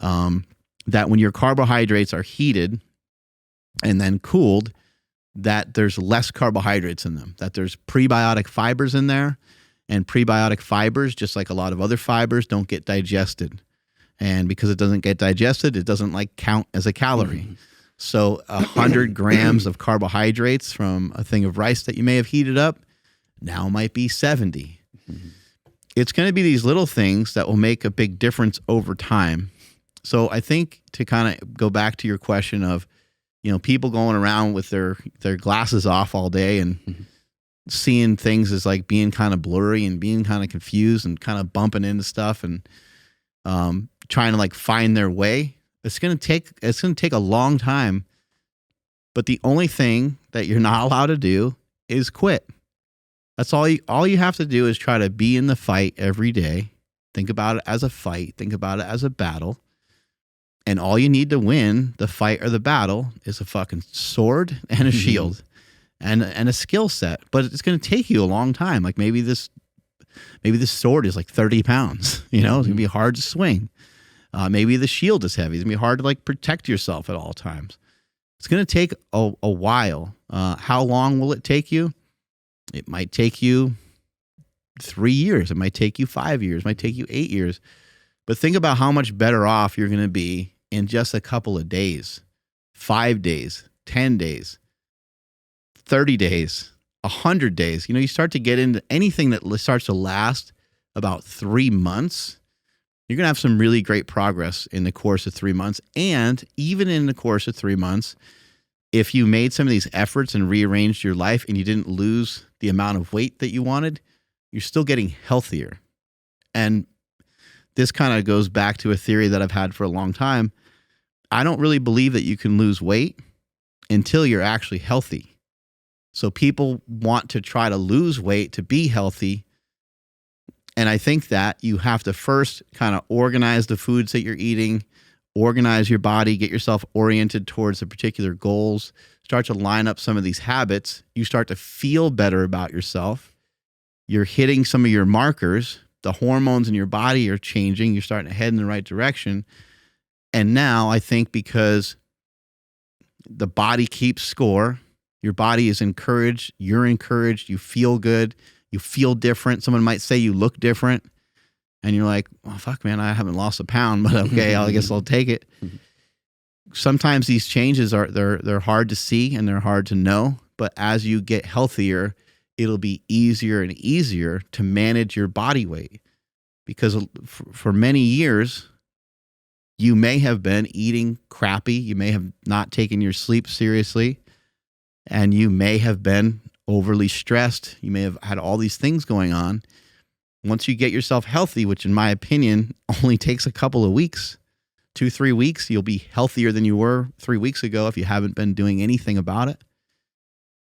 that when your carbohydrates are heated and then cooled, that there's less carbohydrates in them, that there's prebiotic fibers in there, and prebiotic fibers, just like a lot of other fibers, don't get digested. And because it doesn't get digested, it doesn't count as a calorie. So 100 grams of carbohydrates from a thing of rice that you may have heated up now might be 70. It's going to be these little things that will make a big difference over time. So I think to kind of go back to your question of, people going around with their glasses off all day and seeing things as like being kind of blurry and being kind of confused and kind of bumping into stuff and trying to find their way. It's going to take a long time. But the only thing that you're not allowed to do is quit. That's all you have to do is try to be in the fight every day. Think about it as a fight. Think about it as a battle. And all you need to win the fight or the battle is a fucking sword and a shield and a skill set. But it's going to take you a long time. Like maybe this sword is 30 pounds. It's going to be hard to swing. Maybe the shield is heavy. It's going to be hard to protect yourself at all times. It's going to take a while. How long will it take you? It might take you 3 years. It might take you 5 years. It might take you 8 years. But think about how much better off you're going to be in just a couple of days, 5 days, 10 days, 30 days, 100 days. You start to get into anything that starts to last about 3 months. You're going to have some really great progress in the course of 3 months. And even in the course of 3 months, if you made some of these efforts and rearranged your life and you didn't lose the amount of weight that you wanted, you're still getting healthier. And this kind of goes back to a theory that I've had for a long time. I don't really believe that you can lose weight until you're actually healthy. So people want to try to lose weight to be healthy. And I think that you have to first kind of organize the foods that you're eating, organize your body, get yourself oriented towards the particular goals, start to line up some of these habits. You start to feel better about yourself. You're hitting some of your markers. The hormones in your body are changing. You're starting to head in the right direction. And now I think because the body keeps score, your body is encouraged, you're encouraged, you feel good, you feel different. Someone might say you look different. And you're like, well, fuck, man, I haven't lost a pound, but okay, I guess I'll take it. Sometimes these changes they're hard to see and they're hard to know. But as you get healthier, it'll be easier and easier to manage your body weight. Because for many years, you may have been eating crappy. You may have not taken your sleep seriously. And you may have been overly stressed. You may have had all these things going on. Once you get yourself healthy, which in my opinion only takes a couple of weeks, 2-3 weeks, you'll be healthier than you were 3 weeks ago if you haven't been doing anything about it.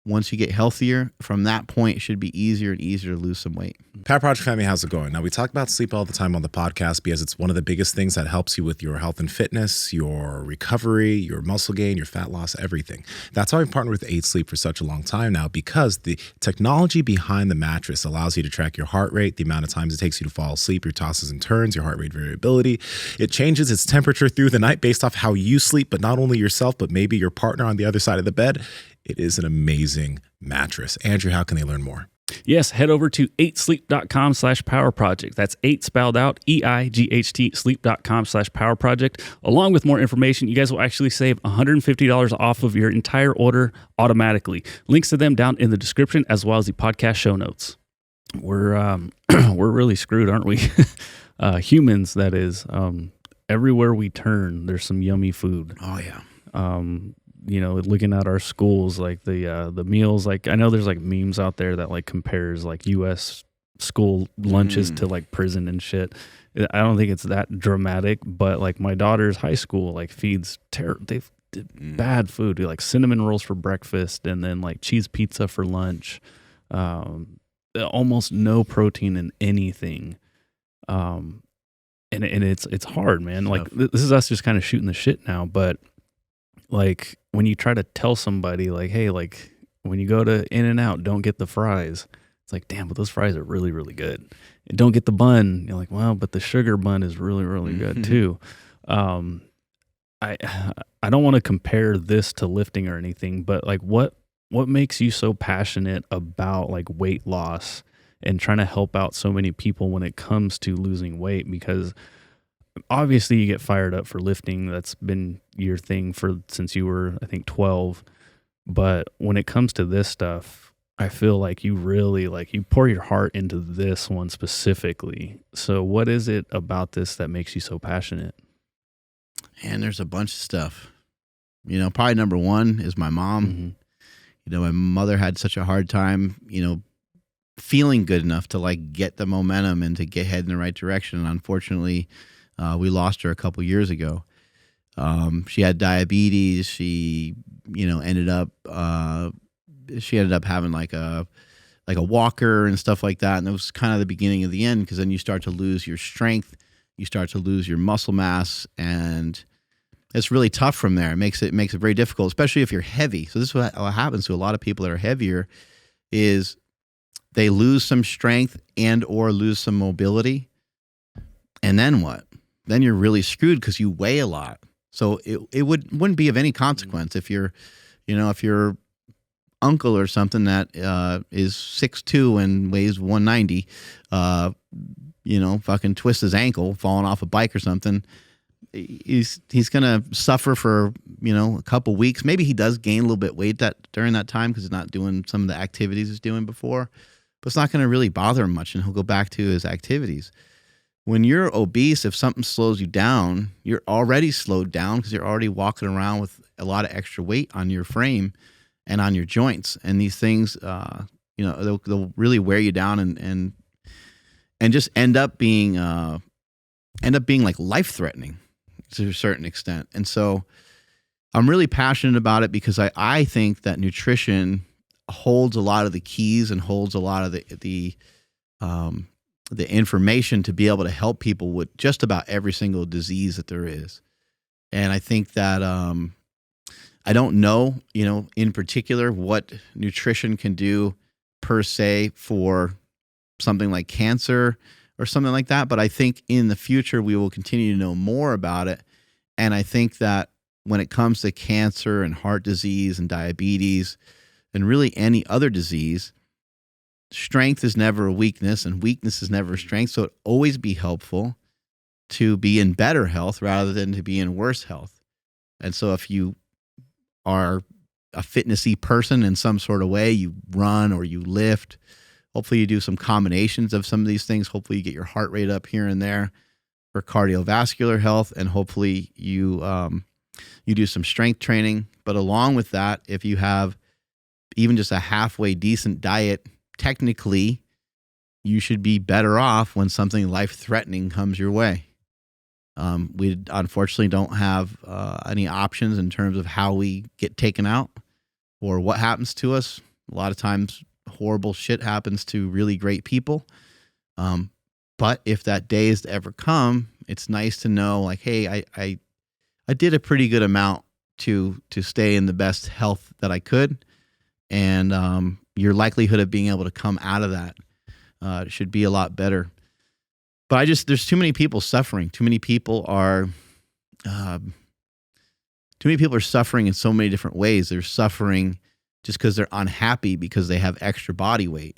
Once you get healthier, from that point, it should be easier and easier to lose some weight. Power Project family, how's it going? Now, we talk about sleep all the time on the podcast because it's one of the biggest things that helps you with your health and fitness, your recovery, your muscle gain, your fat loss, everything. That's why I've partnered with 8 Sleep for such a long time now, because the technology behind the mattress allows you to track your heart rate, the amount of times it takes you to fall asleep, your tosses and turns, your heart rate variability. It changes its temperature through the night based off how you sleep, but not only yourself, but maybe your partner on the other side of the bed. It is an amazing mattress. Andrew, how can they learn more? Yes, head over to 8sleep.com/power project. That's 8 spelled out, EIGHT, sleep.com/power project. Along with more information, you guys will actually save $150 off of your entire order automatically. Links to them down in the description as well as the podcast show notes. We're really screwed, aren't we? Humans, that is. Everywhere we turn, there's some yummy food. Oh, yeah. Looking at our schools, like the meals, like I know there's like memes out there that like compares like U.S. school lunches to like prison and shit. I don't think it's that dramatic, but like my daughter's high school like feeds they've bad food, like cinnamon rolls for breakfast and then like cheese pizza for lunch. Almost no protein in anything. And it's hard, man. Like this is us just kind of shooting the shit now, but like when you try to tell somebody like, hey, like when you go to In-N-Out, don't get the fries. It's like, damn, but those fries are really, really good. And don't get the bun. You're like, well, but the sugar bun is really, really good too. I don't want to compare this to lifting or anything, but like what makes you so passionate about like weight loss and trying to help out so many people when it comes to losing weight? Because obviously you get fired up for lifting. That's been your thing since you were, I think, 12. But when it comes to this stuff, I feel like you really you pour your heart into this one specifically. So what is it about this that makes you so passionate? And there's a bunch of stuff. Probably number one is my mom. My mother had such a hard time, feeling good enough to like get the momentum and to get head in the right direction. And unfortunately, we lost her a couple years ago. She had diabetes. She, ended up having like a walker and stuff like that. And it was kind of the beginning of the end, because then you start to lose your strength, you start to lose your muscle mass, and it's really tough from there. It makes it very difficult, especially if you're heavy. So this is what happens to a lot of people that are heavier, is they lose some strength and or lose some mobility. And then what? Then you're really screwed because you weigh a lot. So it wouldn't be of any consequence if your uncle or something that is 6'2" and weighs 190, fucking twists his ankle falling off a bike or something. He's gonna suffer for a couple weeks. Maybe he does gain a little bit weight during that time because he's not doing some of the activities he's doing before, but it's not going to really bother him much, and he'll go back to his activities. When you're obese, if something slows you down, you're already slowed down because you're already walking around with a lot of extra weight on your frame and on your joints. And these things, they'll really wear you down and just end up being like life-threatening to a certain extent. And so I'm really passionate about it because I think that nutrition holds a lot of the keys and holds a lot of the information to be able to help people with just about every single disease that there is. And I think that I don't know, in particular what nutrition can do per se for something like cancer or something like that. But I think in the future, we will continue to know more about it. And I think that when it comes to cancer and heart disease and diabetes and really any other disease, strength is never a weakness and weakness is never a strength. So it always be helpful to be in better health rather than to be in worse health. And so if you are a fitnessy person in some sort of way, you run or you lift, hopefully you do some combinations of some of these things. Hopefully you get your heart rate up here and there for cardiovascular health. And hopefully you do some strength training. But along with that, if you have even just a halfway decent diet, technically you should be better off when something life-threatening comes your way. We unfortunately don't have any options in terms of how we get taken out or what happens to us. A lot of times horrible shit happens to really great people. But if that day is to ever come, it's nice to know like, hey, I did a pretty good amount to stay in the best health that I could. And your likelihood of being able to come out of that should be a lot better. But there's too many people suffering. Too many people are suffering in so many different ways. They're suffering just because they're unhappy because they have extra body weight,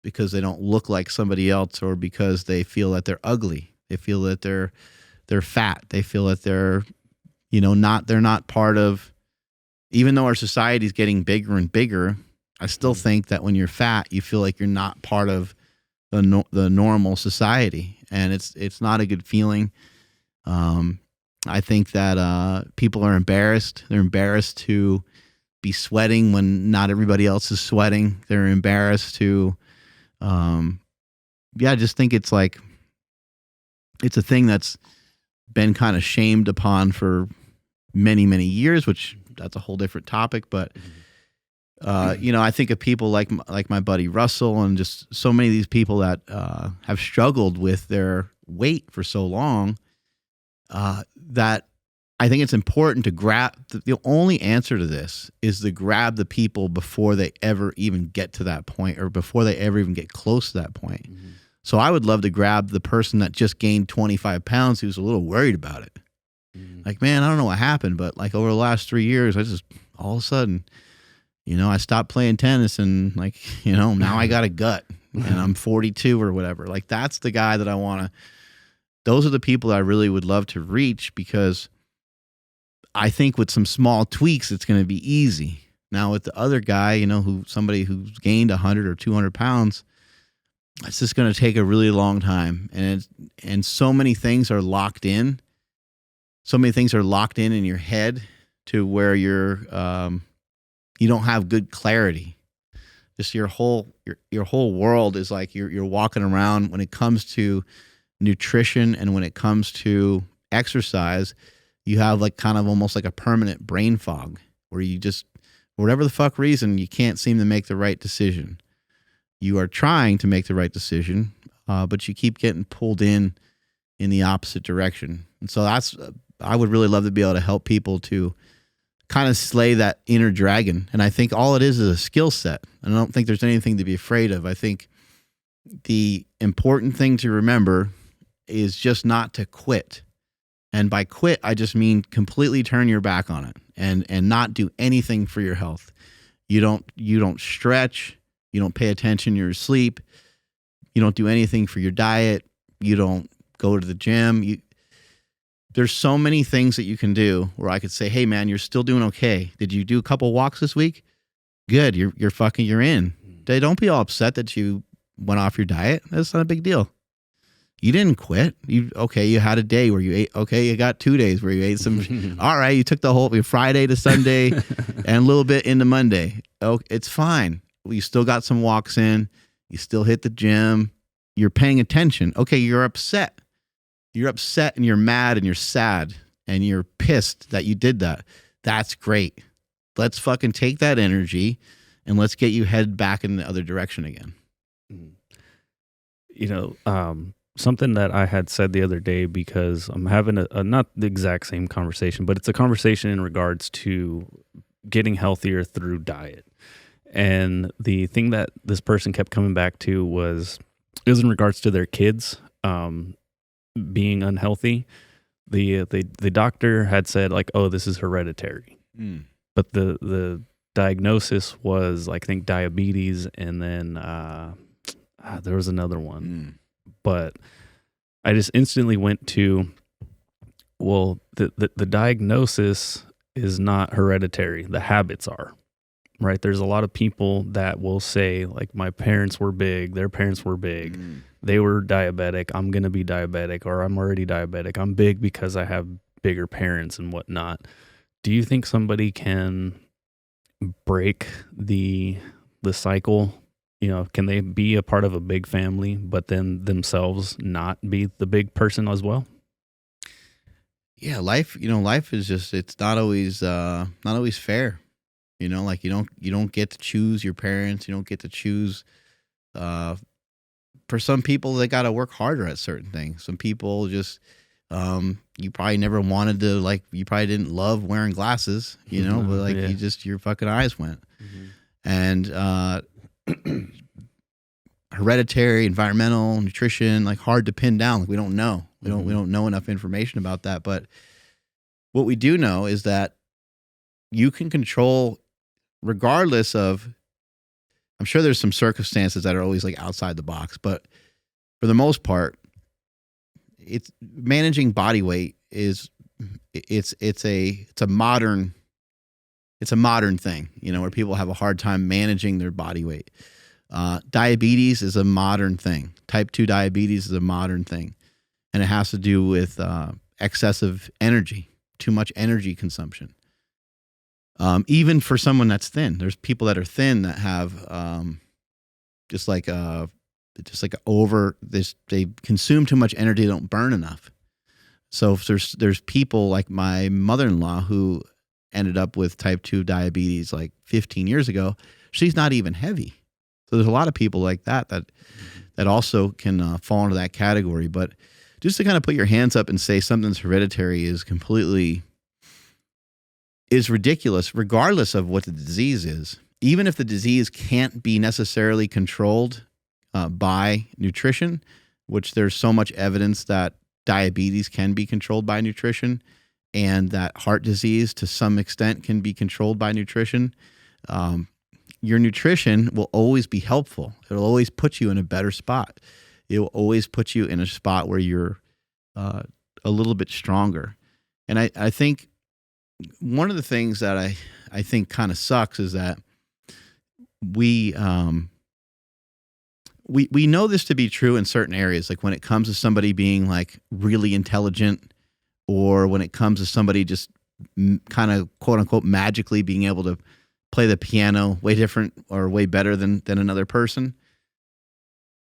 because they don't look like somebody else, or because they feel that they're ugly. They feel that they're fat. They feel that they're not part of. Even though our society is getting bigger and bigger, I still think that when you're fat, you feel like you're not part of the normal society, and it's not a good feeling. I think that people are embarrassed. They're embarrassed to be sweating when not everybody else is sweating. They're embarrassed to I just think it's like, it's a thing that's been kind of shamed upon for many, many years, which that's a whole different topic. But, I think of people like my buddy Russell and just so many of these people that have struggled with their weight for so long, that I think it's important to grab. The only answer to this is to grab the people before they ever even get to that point, or before they ever even get close to that point. Mm-hmm. So I would love to grab the person that just gained 25 pounds who's a little worried about it. Mm-hmm. Like, man, I don't know what happened, but like over the last 3 years, I just all of a sudden, I stopped playing tennis and like, now I got a gut and I'm 42 or whatever. Like that's the guy that I want to, those are the people that I really would love to reach, because I think with some small tweaks, it's going to be easy. Now with the other guy, somebody who's gained 100 or 200 pounds, it's just going to take a really long time. And so many things are locked in. So many things are locked in your head to where you don't have good clarity. Just your whole world is like you're walking around when it comes to nutrition and when it comes to exercise, you have like kind of almost like a permanent brain fog where you just, for whatever the fuck reason, you can't seem to make the right decision. You are trying to make the right decision, but you keep getting pulled in the opposite direction. And so I would really love to be able to help people to kind of slay that inner dragon. And I think all it is a skill set. And I don't think there's anything to be afraid of. I think the important thing to remember is just not to quit. And by quit, I just mean completely turn your back on it and not do anything for your health. You don't stretch. You don't pay attention to your sleep. You don't do anything for your diet. You don't go to the gym. There's so many things that you can do where I could say, hey man, you're still doing okay. Did you do a couple walks this week? Good. You're in. Don't be all upset that you went off your diet. That's not a big deal. You didn't quit. You had a day where you ate. Okay, you got 2 days where you ate some. All right, you took the whole Friday to Sunday and a little bit into Monday. Oh, it's fine. You still got some walks in. You still hit the gym. You're paying attention. Okay, you're upset. You're upset and you're mad and you're sad and you're pissed that you did that. That's great. Let's fucking take that energy and let's get you head back in the other direction again. Something that I had said the other day, because I'm having a not the exact same conversation, but it's a conversation in regards to getting healthier through diet. And the thing that this person kept coming back to was in regards to their kids being unhealthy. The doctor had said like, oh, this is hereditary. But the diagnosis was like, I think diabetes, and then there was another one. But I just instantly went to, well, the diagnosis is not hereditary. The habits are, right? There's a lot of people that will say, like, my parents were big, their parents were big, they were diabetic, I'm going to be diabetic, or I'm already diabetic. I'm big because I have bigger parents and whatnot. Do you think somebody can break the cycle? Can they be a part of a big family, but then themselves not be the big person as well? Yeah, life is just, it's not always fair. Like you don't get to choose your parents. You don't get to choose. For some people, they got to work harder at certain things. Some people just, you probably never wanted to, like, you probably didn't love wearing glasses, but like your fucking eyes went. And, hereditary, environmental, nutrition, like hard to pin down. Like we don't know. We don't know enough information about that. But what we do know is that you can control, regardless of, I'm sure there's some circumstances that are always like outside the box, but for the most part, it's managing body weight is it's a modern thing, where people have a hard time managing their body weight. Diabetes is a modern thing. Type 2 diabetes is a modern thing. And it has to do with excessive energy, too much energy consumption. Even for someone that's thin, there's people that are thin that have just like just like they consume too much energy, they don't burn enough. So if there's people like my mother-in-law who ended up with type 2 diabetes like 15 years ago. She's not even heavy. So there's a lot of people like that also can fall into that category. But just to kind of put your hands up and say something's hereditary is ridiculous, regardless of what the disease is. Even if the disease can't be necessarily controlled by nutrition, which there's so much evidence that diabetes can be controlled by nutrition, and that heart disease to some extent can be controlled by nutrition. Your nutrition will always be helpful. It'll always put you in a better spot. It will always put you in a spot where you're a little bit stronger. And I think one of the things that I think kind of sucks is that we know this to be true in certain areas, like when it comes to somebody being like really intelligent, or when it comes to somebody just kind of quote unquote magically being able to play the piano way different or way better than another person.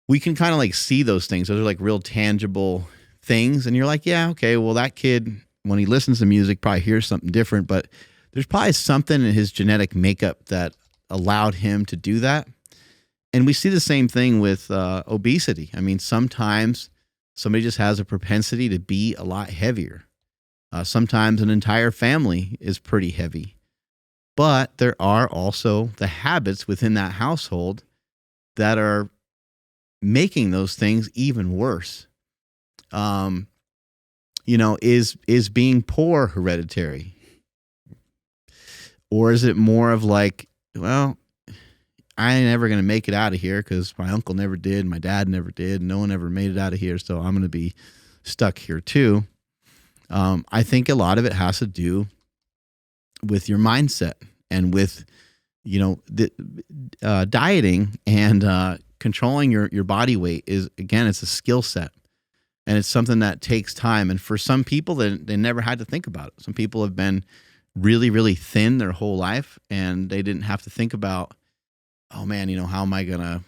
We can kind of like see those things. Those are like real tangible things. And you're like, yeah, okay, well, that kid, when he listens to music, probably hears something different, but there's probably something in his genetic makeup that allowed him to do that. And we see the same thing with obesity. I mean, sometimes somebody just has a propensity to be a lot heavier. Sometimes an entire family is pretty heavy. But there are also the habits within that household that are making those things even worse. Is being poor hereditary? Or is it more of like, well, I ain't never going to make it out of here because my uncle never did, my dad never did, no one ever made it out of here, so I'm going to be stuck here too. I think a lot of it has to do with your mindset and with, dieting and controlling your body weight is, again, it's a skill set. And it's something that takes time. And for some people, they never had to think about it. Some people have been really, really thin their whole life, and they didn't have to think about, oh man, how am I gonna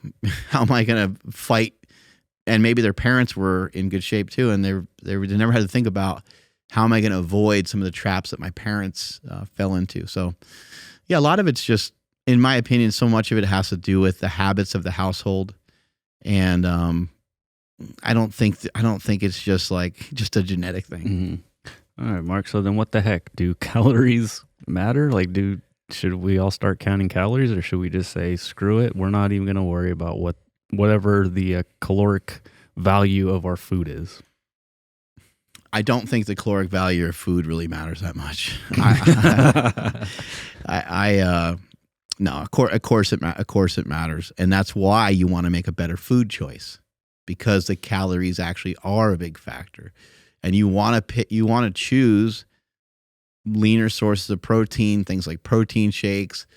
fight? And maybe their parents were in good shape too, and they never had to think about, how am I going to avoid some of the traps that my parents fell into? So, yeah, a lot of it's just, in my opinion, so much of it has to do with the habits of the household, and I don't think it's just a genetic thing. Mm-hmm. All right, Mark. So then, what the heck? Do calories matter? Should we all start counting calories, or should we just say, screw it? We're not even going to worry about whatever the caloric value of our food is. I don't think the caloric value of food really matters that much. No, of course it matters, and that's why you want to make a better food choice, because the calories actually are a big factor, and you want to choose leaner sources of protein, things like protein shakes,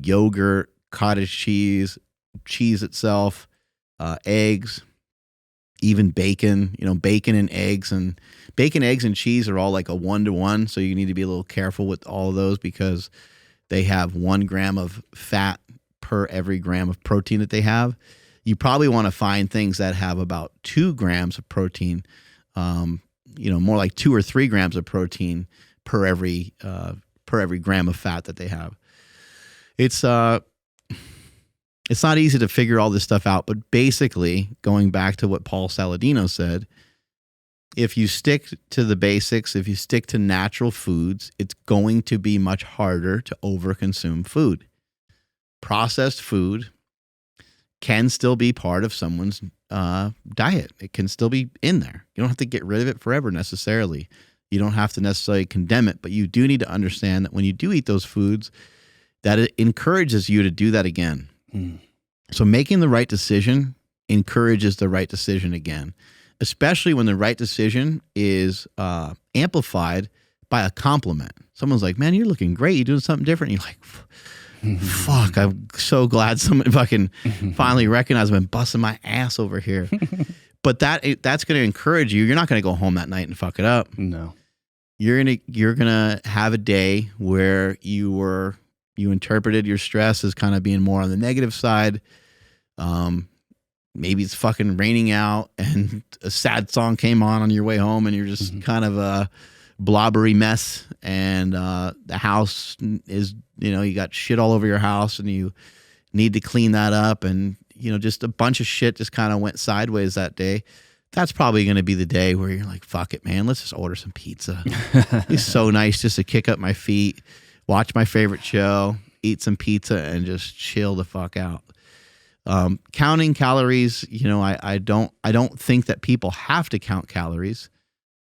yogurt, cottage cheese itself, eggs, even bacon. Bacon and eggs and cheese are all like a 1-to-1. So you need to be a little careful with all of those, because they have 1 gram of fat per every gram of protein that they have. You probably want to find things that have about 2 grams of protein, more like 2 or 3 grams of protein per every gram of fat that they have. It's not easy to figure all this stuff out, but basically, going back to what Paul Saladino said, if you stick to the basics, if you stick to natural foods, it's going to be much harder to overconsume food. Processed food can still be part of someone's diet. It can still be in there. You don't have to get rid of it forever necessarily. You don't have to necessarily condemn it, but you do need to understand that when you do eat those foods, that it encourages you to do that again. So making the right decision encourages the right decision again, especially when the right decision is amplified by a compliment. Someone's like, man, you're looking great. You're doing something different. And you're like, fuck, I'm so glad someone fucking finally recognized I've been busting my ass over here. But that's going to encourage you. You're not going to go home that night and fuck it up. No. You're gonna have a day where you interpreted your stress as kind of being more on the negative side. maybe it's fucking raining out and a sad song came on your way home and you're just kind of a blobbery mess, and the house is, you got shit all over your house and you need to clean that up, and just a bunch of shit just kind of went sideways that day. That's probably going to be the day where you're like, fuck it, man, let's just order some pizza. It's so nice just to kick up my feet, watch my favorite show, eat some pizza, and just chill the fuck out. Counting calories, I don't think that people have to count calories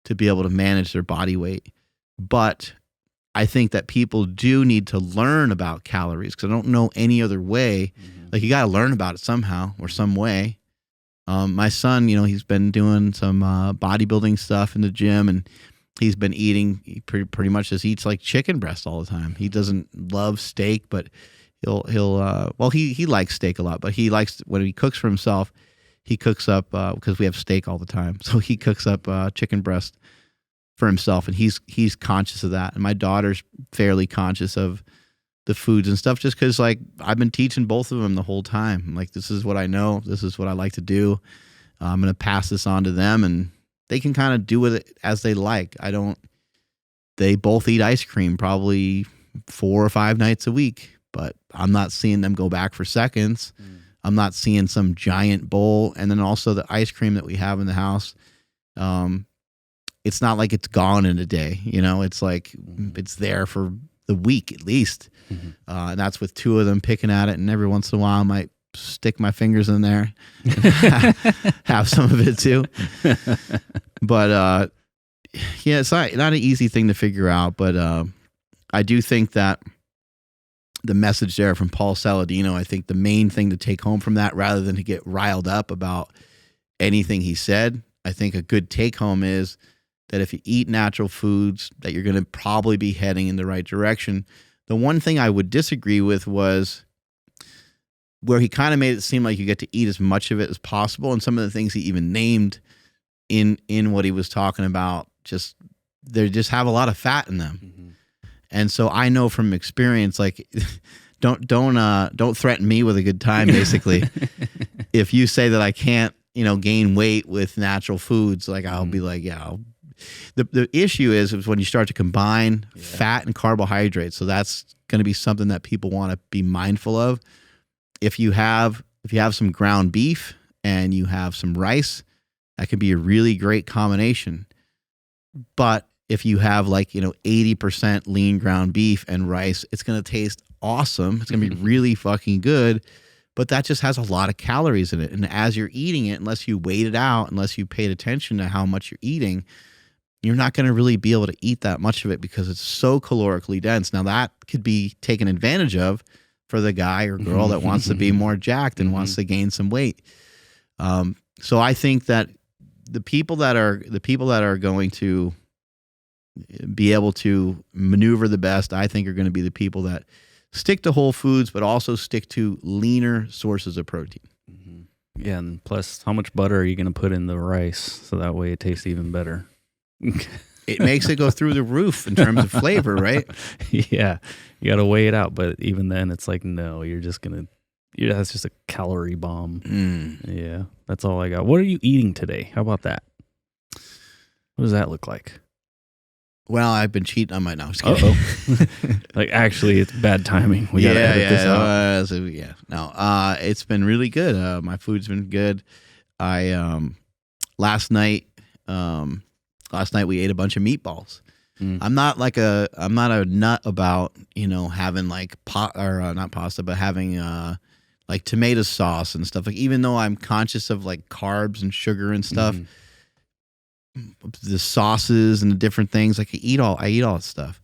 to be able to manage their body weight, but I think that people do need to learn about calories, because I don't know any other way. Like, you got to learn about it somehow or some way. My son, he's been doing some bodybuilding stuff in the gym, and he's been eating, he pretty much just eats like chicken breast all the time. He doesn't love steak, but he likes steak a lot, but he likes, when he cooks for himself, he cooks up, because we have steak all the time, so he cooks up chicken breast for himself, and he's conscious of that. And my daughter's fairly conscious of the foods and stuff, just because, like, I've been teaching both of them the whole time. Like, this is what I know. This is what I like to do. I'm going to pass this on to them, and they can kind of do with it as they like. They both eat ice cream probably 4 or 5 nights a week, but I'm not seeing them go back for seconds. I'm not seeing some giant bowl. And then also the ice cream that we have in the house, it's not like it's gone in a day. It's like it's there for the week at least. And that's with 2 of them picking at it, and every once in a while I might stick my fingers in there and have some of it too. But it's not an easy thing to figure out, but I do think that the message there from Paul Saladino, I think the main thing to take home from that, rather than to get riled up about anything he said, I think a good take home is that if you eat natural foods, that you're going to probably be heading in the right direction. The one thing I would disagree with was where he kind of made it seem like you get to eat as much of it as possible, and some of the things he even named in what he was talking about, they just have a lot of fat in them. And so I know from experience, like, don't threaten me with a good time, basically. If you say that I can't, gain weight with natural foods, like, I'll be like, yeah, The issue is when you start to combine fat and carbohydrates. So that's going to be something that people want to be mindful of. If you have some ground beef and you have some rice, that could be a really great combination. But if you have 80% lean ground beef and rice, it's going to taste awesome. It's going to be really fucking good. But that just has a lot of calories in it. And as you're eating it, unless you weighed it out, unless you paid attention to how much you're eating, you're not going to really be able to eat that much of it because it's so calorically dense. Now, that could be taken advantage of for the guy or girl that wants to be more jacked and wants to gain some weight. So I think that the people that are going to be able to maneuver the best, I think, are going to be the people that stick to whole foods, but also stick to leaner sources of protein. Yeah, and plus, how much butter are you going to put in the rice so that way it tastes even better? It makes it go through the roof in terms of flavor, right? Yeah, you got to weigh it out, but even then, it's like, no, that's just a calorie bomb. Yeah, that's all I got. What are you eating today? How about that? What does that look like? Well, I've been cheating on my now. Like, actually, it's bad timing. We gotta edit this out. No, it's been really good. My food's been good. Last night we ate a bunch of meatballs. I'm not a nut about having not pasta, but having like tomato sauce and stuff. Like, even though I'm conscious of like carbs and sugar and stuff. The sauces and the different things, like I eat all that stuff.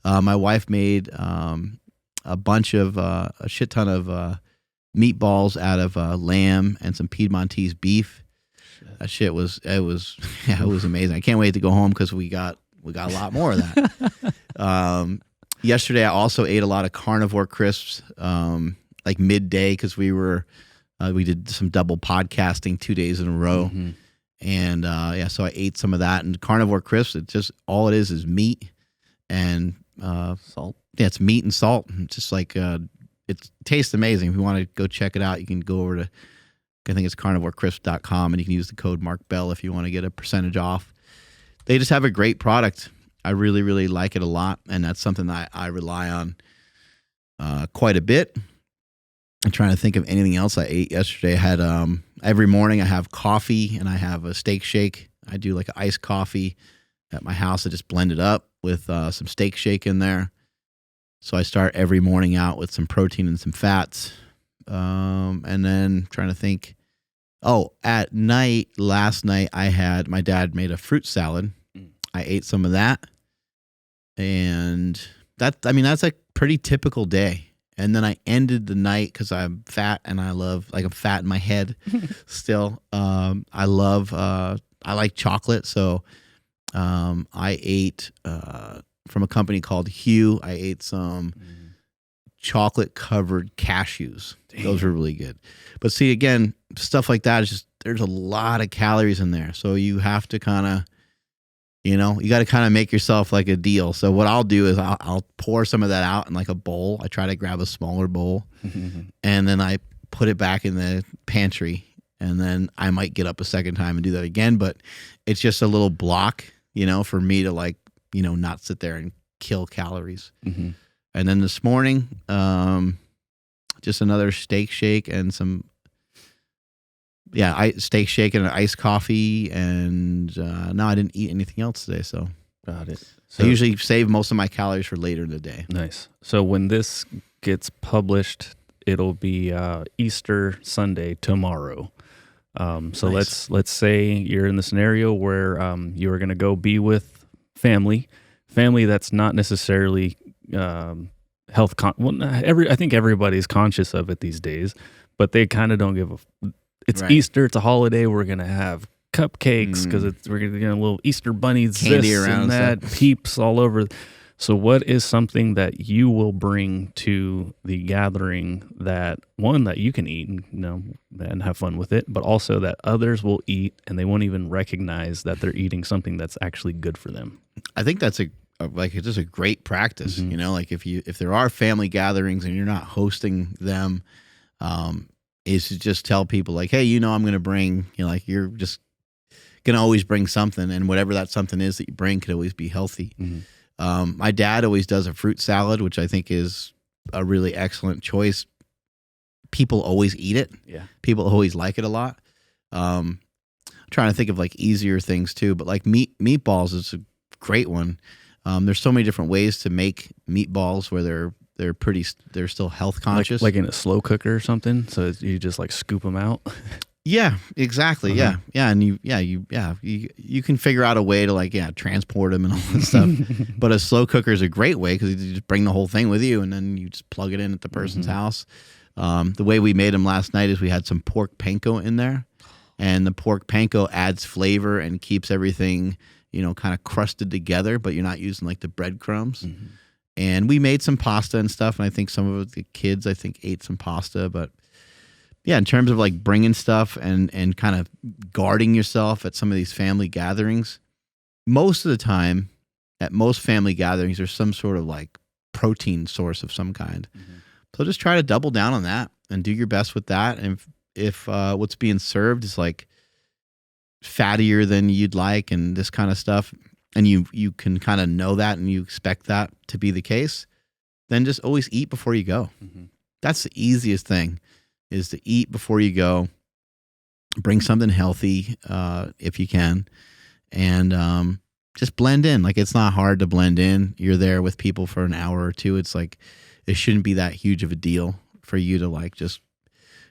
My wife made a shit ton of meatballs out of lamb and some Piedmontese beef. That shit was amazing. I can't wait to go home because we got a lot more of that. Yesterday I also ate a lot of carnivore crisps, like midday, because we did some double podcasting 2 days in a row. And so I ate some of that, and carnivore crisps, it's just all it is meat and salt. Yeah, it's meat and salt. It's just like it tastes amazing. If you want to go check it out, you can go I think it's carnivorecrisp.com, and you can use the code MarkBell if you want to get a percentage off. They just have a great product. I really, really like it a lot, and that's something that I rely on quite a bit. I'm trying to think of anything else I ate yesterday. I had every morning I have coffee and I have a steak shake. I do like an iced coffee at my house. I just blend it up with some steak shake in there. So I start every morning out with some protein and some fats. And then trying to think. Oh, at night, last night, my dad made a fruit salad. I ate some of that. And that's a pretty typical day. And then I ended the night because I'm fat and I'm fat in my head still. I like chocolate. So I ate from a company called Hue. I ate some chocolate covered cashews. Damn. Those were really good. But see, again, stuff like that is just, there's a lot of calories in there. So you have to kind of, you got to kind of make yourself like a deal. So what I'll do is I'll pour some of that out in like a bowl. I try to grab a smaller bowl and then I put it back in the pantry, and then I might get up a second time and do that again. But it's just a little block, for me to not sit there and kill calories. Mm-hmm. And then this morning, just another steak shake and steak shake and an iced coffee, and no, I didn't eat anything else today. So got it. So I usually save most of my calories for later in the day. Nice. So when this gets published, it'll be Easter Sunday tomorrow. So nice. let's say you're in the scenario where you are going to go be with family that's not necessarily health. I think everybody's conscious of it these days, but they kind of don't give a. It's right. Easter. It's a holiday. We're gonna have cupcakes because we're gonna get a little Easter bunnies, candy around and that, peeps all over. So, what is something that you will bring to the gathering that you can eat and have fun with it, but also that others will eat and they won't even recognize that they're eating something that's actually good for them? I think that's it's just a great practice. Mm-hmm. Like if there are family gatherings and you're not hosting them, is to just tell people like, hey, I'm going to bring, you're just going to always bring something, and whatever that something is that you bring could always be healthy. Mm-hmm. My dad always does a fruit salad, which I think is a really excellent choice. People always eat it. Yeah. People always like it a lot. I'm trying to think of like easier things too, but like meatballs is a great one. There's so many different ways to make meatballs where they're still health conscious, like in a slow cooker or something. So you just like scoop them out. Yeah, exactly. Uh-huh. Yeah, and you can figure out a way to transport them and all that stuff. But a slow cooker is a great way because you just bring the whole thing with you, and then you just plug it in at the person's house. The way we made them last night is we had some pork panko in there, and the pork panko adds flavor and keeps everything kind of crusted together, but you're not using like the breadcrumbs. Mm-hmm. And we made some pasta and stuff, and I think some of the kids ate some pasta. But yeah, in terms of like bringing stuff and kind of guarding yourself at some of these family gatherings, most of the time at most family gatherings there's some sort of like protein source of some kind. Mm-hmm. So just try to double down on that and do your best with that. And if what's being served is like fattier than you'd like and this kind of stuff, and you can kind of know that and you expect that to be the case, then just always eat before you go. Mm-hmm. That's the easiest thing, is to eat before you go. Bring something healthy if you can, and just blend in. Like, it's not hard to blend in. You're there with people for an hour or two. It's like, it shouldn't be that huge of a deal for you to like just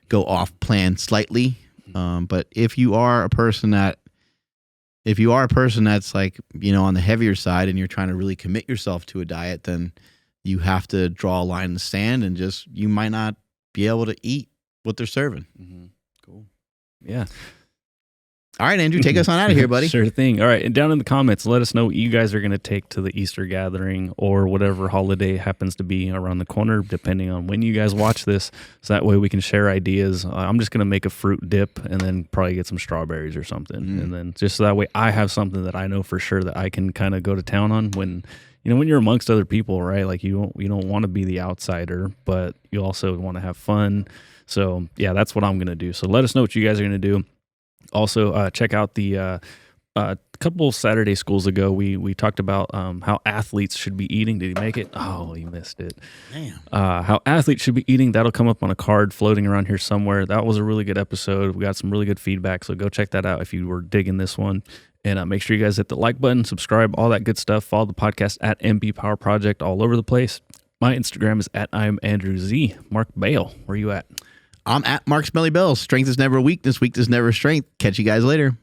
go off plan slightly. But if you are a person that's like, on the heavier side and you're trying to really commit yourself to a diet, then you have to draw a line in the sand and you might not be able to eat what they're serving. Mm-hmm. Cool. Yeah. All right, Andrew, take us on out of here, buddy. Sure thing. All right. And down in the comments, let us know what you guys are going to take to the Easter gathering or whatever holiday happens to be around the corner, depending on when you guys watch this. So that way we can share ideas. I'm just going to make a fruit dip and then probably get some strawberries or something. And then just so that way I have something that I know for sure that I can kind of go to town on when you know, when you're amongst other people, right? Like you don't want to be the outsider, but you also want to have fun. So yeah, that's what I'm going to do. So let us know what you guys are going to do. Also, check out the couple Saturday schools ago, we talked about how athletes should be eating. Did he make it? Oh, he missed it. Damn. How athletes should be eating. That'll come up on a card floating around here somewhere. That was a really good episode. We got some really good feedback, so go check that out if you were digging this one. And make sure you guys hit the like button, subscribe, all that good stuff. Follow the podcast at MB Power Project all over the place. My Instagram is at I'm Andrew Z. Mark Bale, where you at? I'm at Mark Smelly Bells. Strength is never weakness. Weakness never strength. Catch you guys later.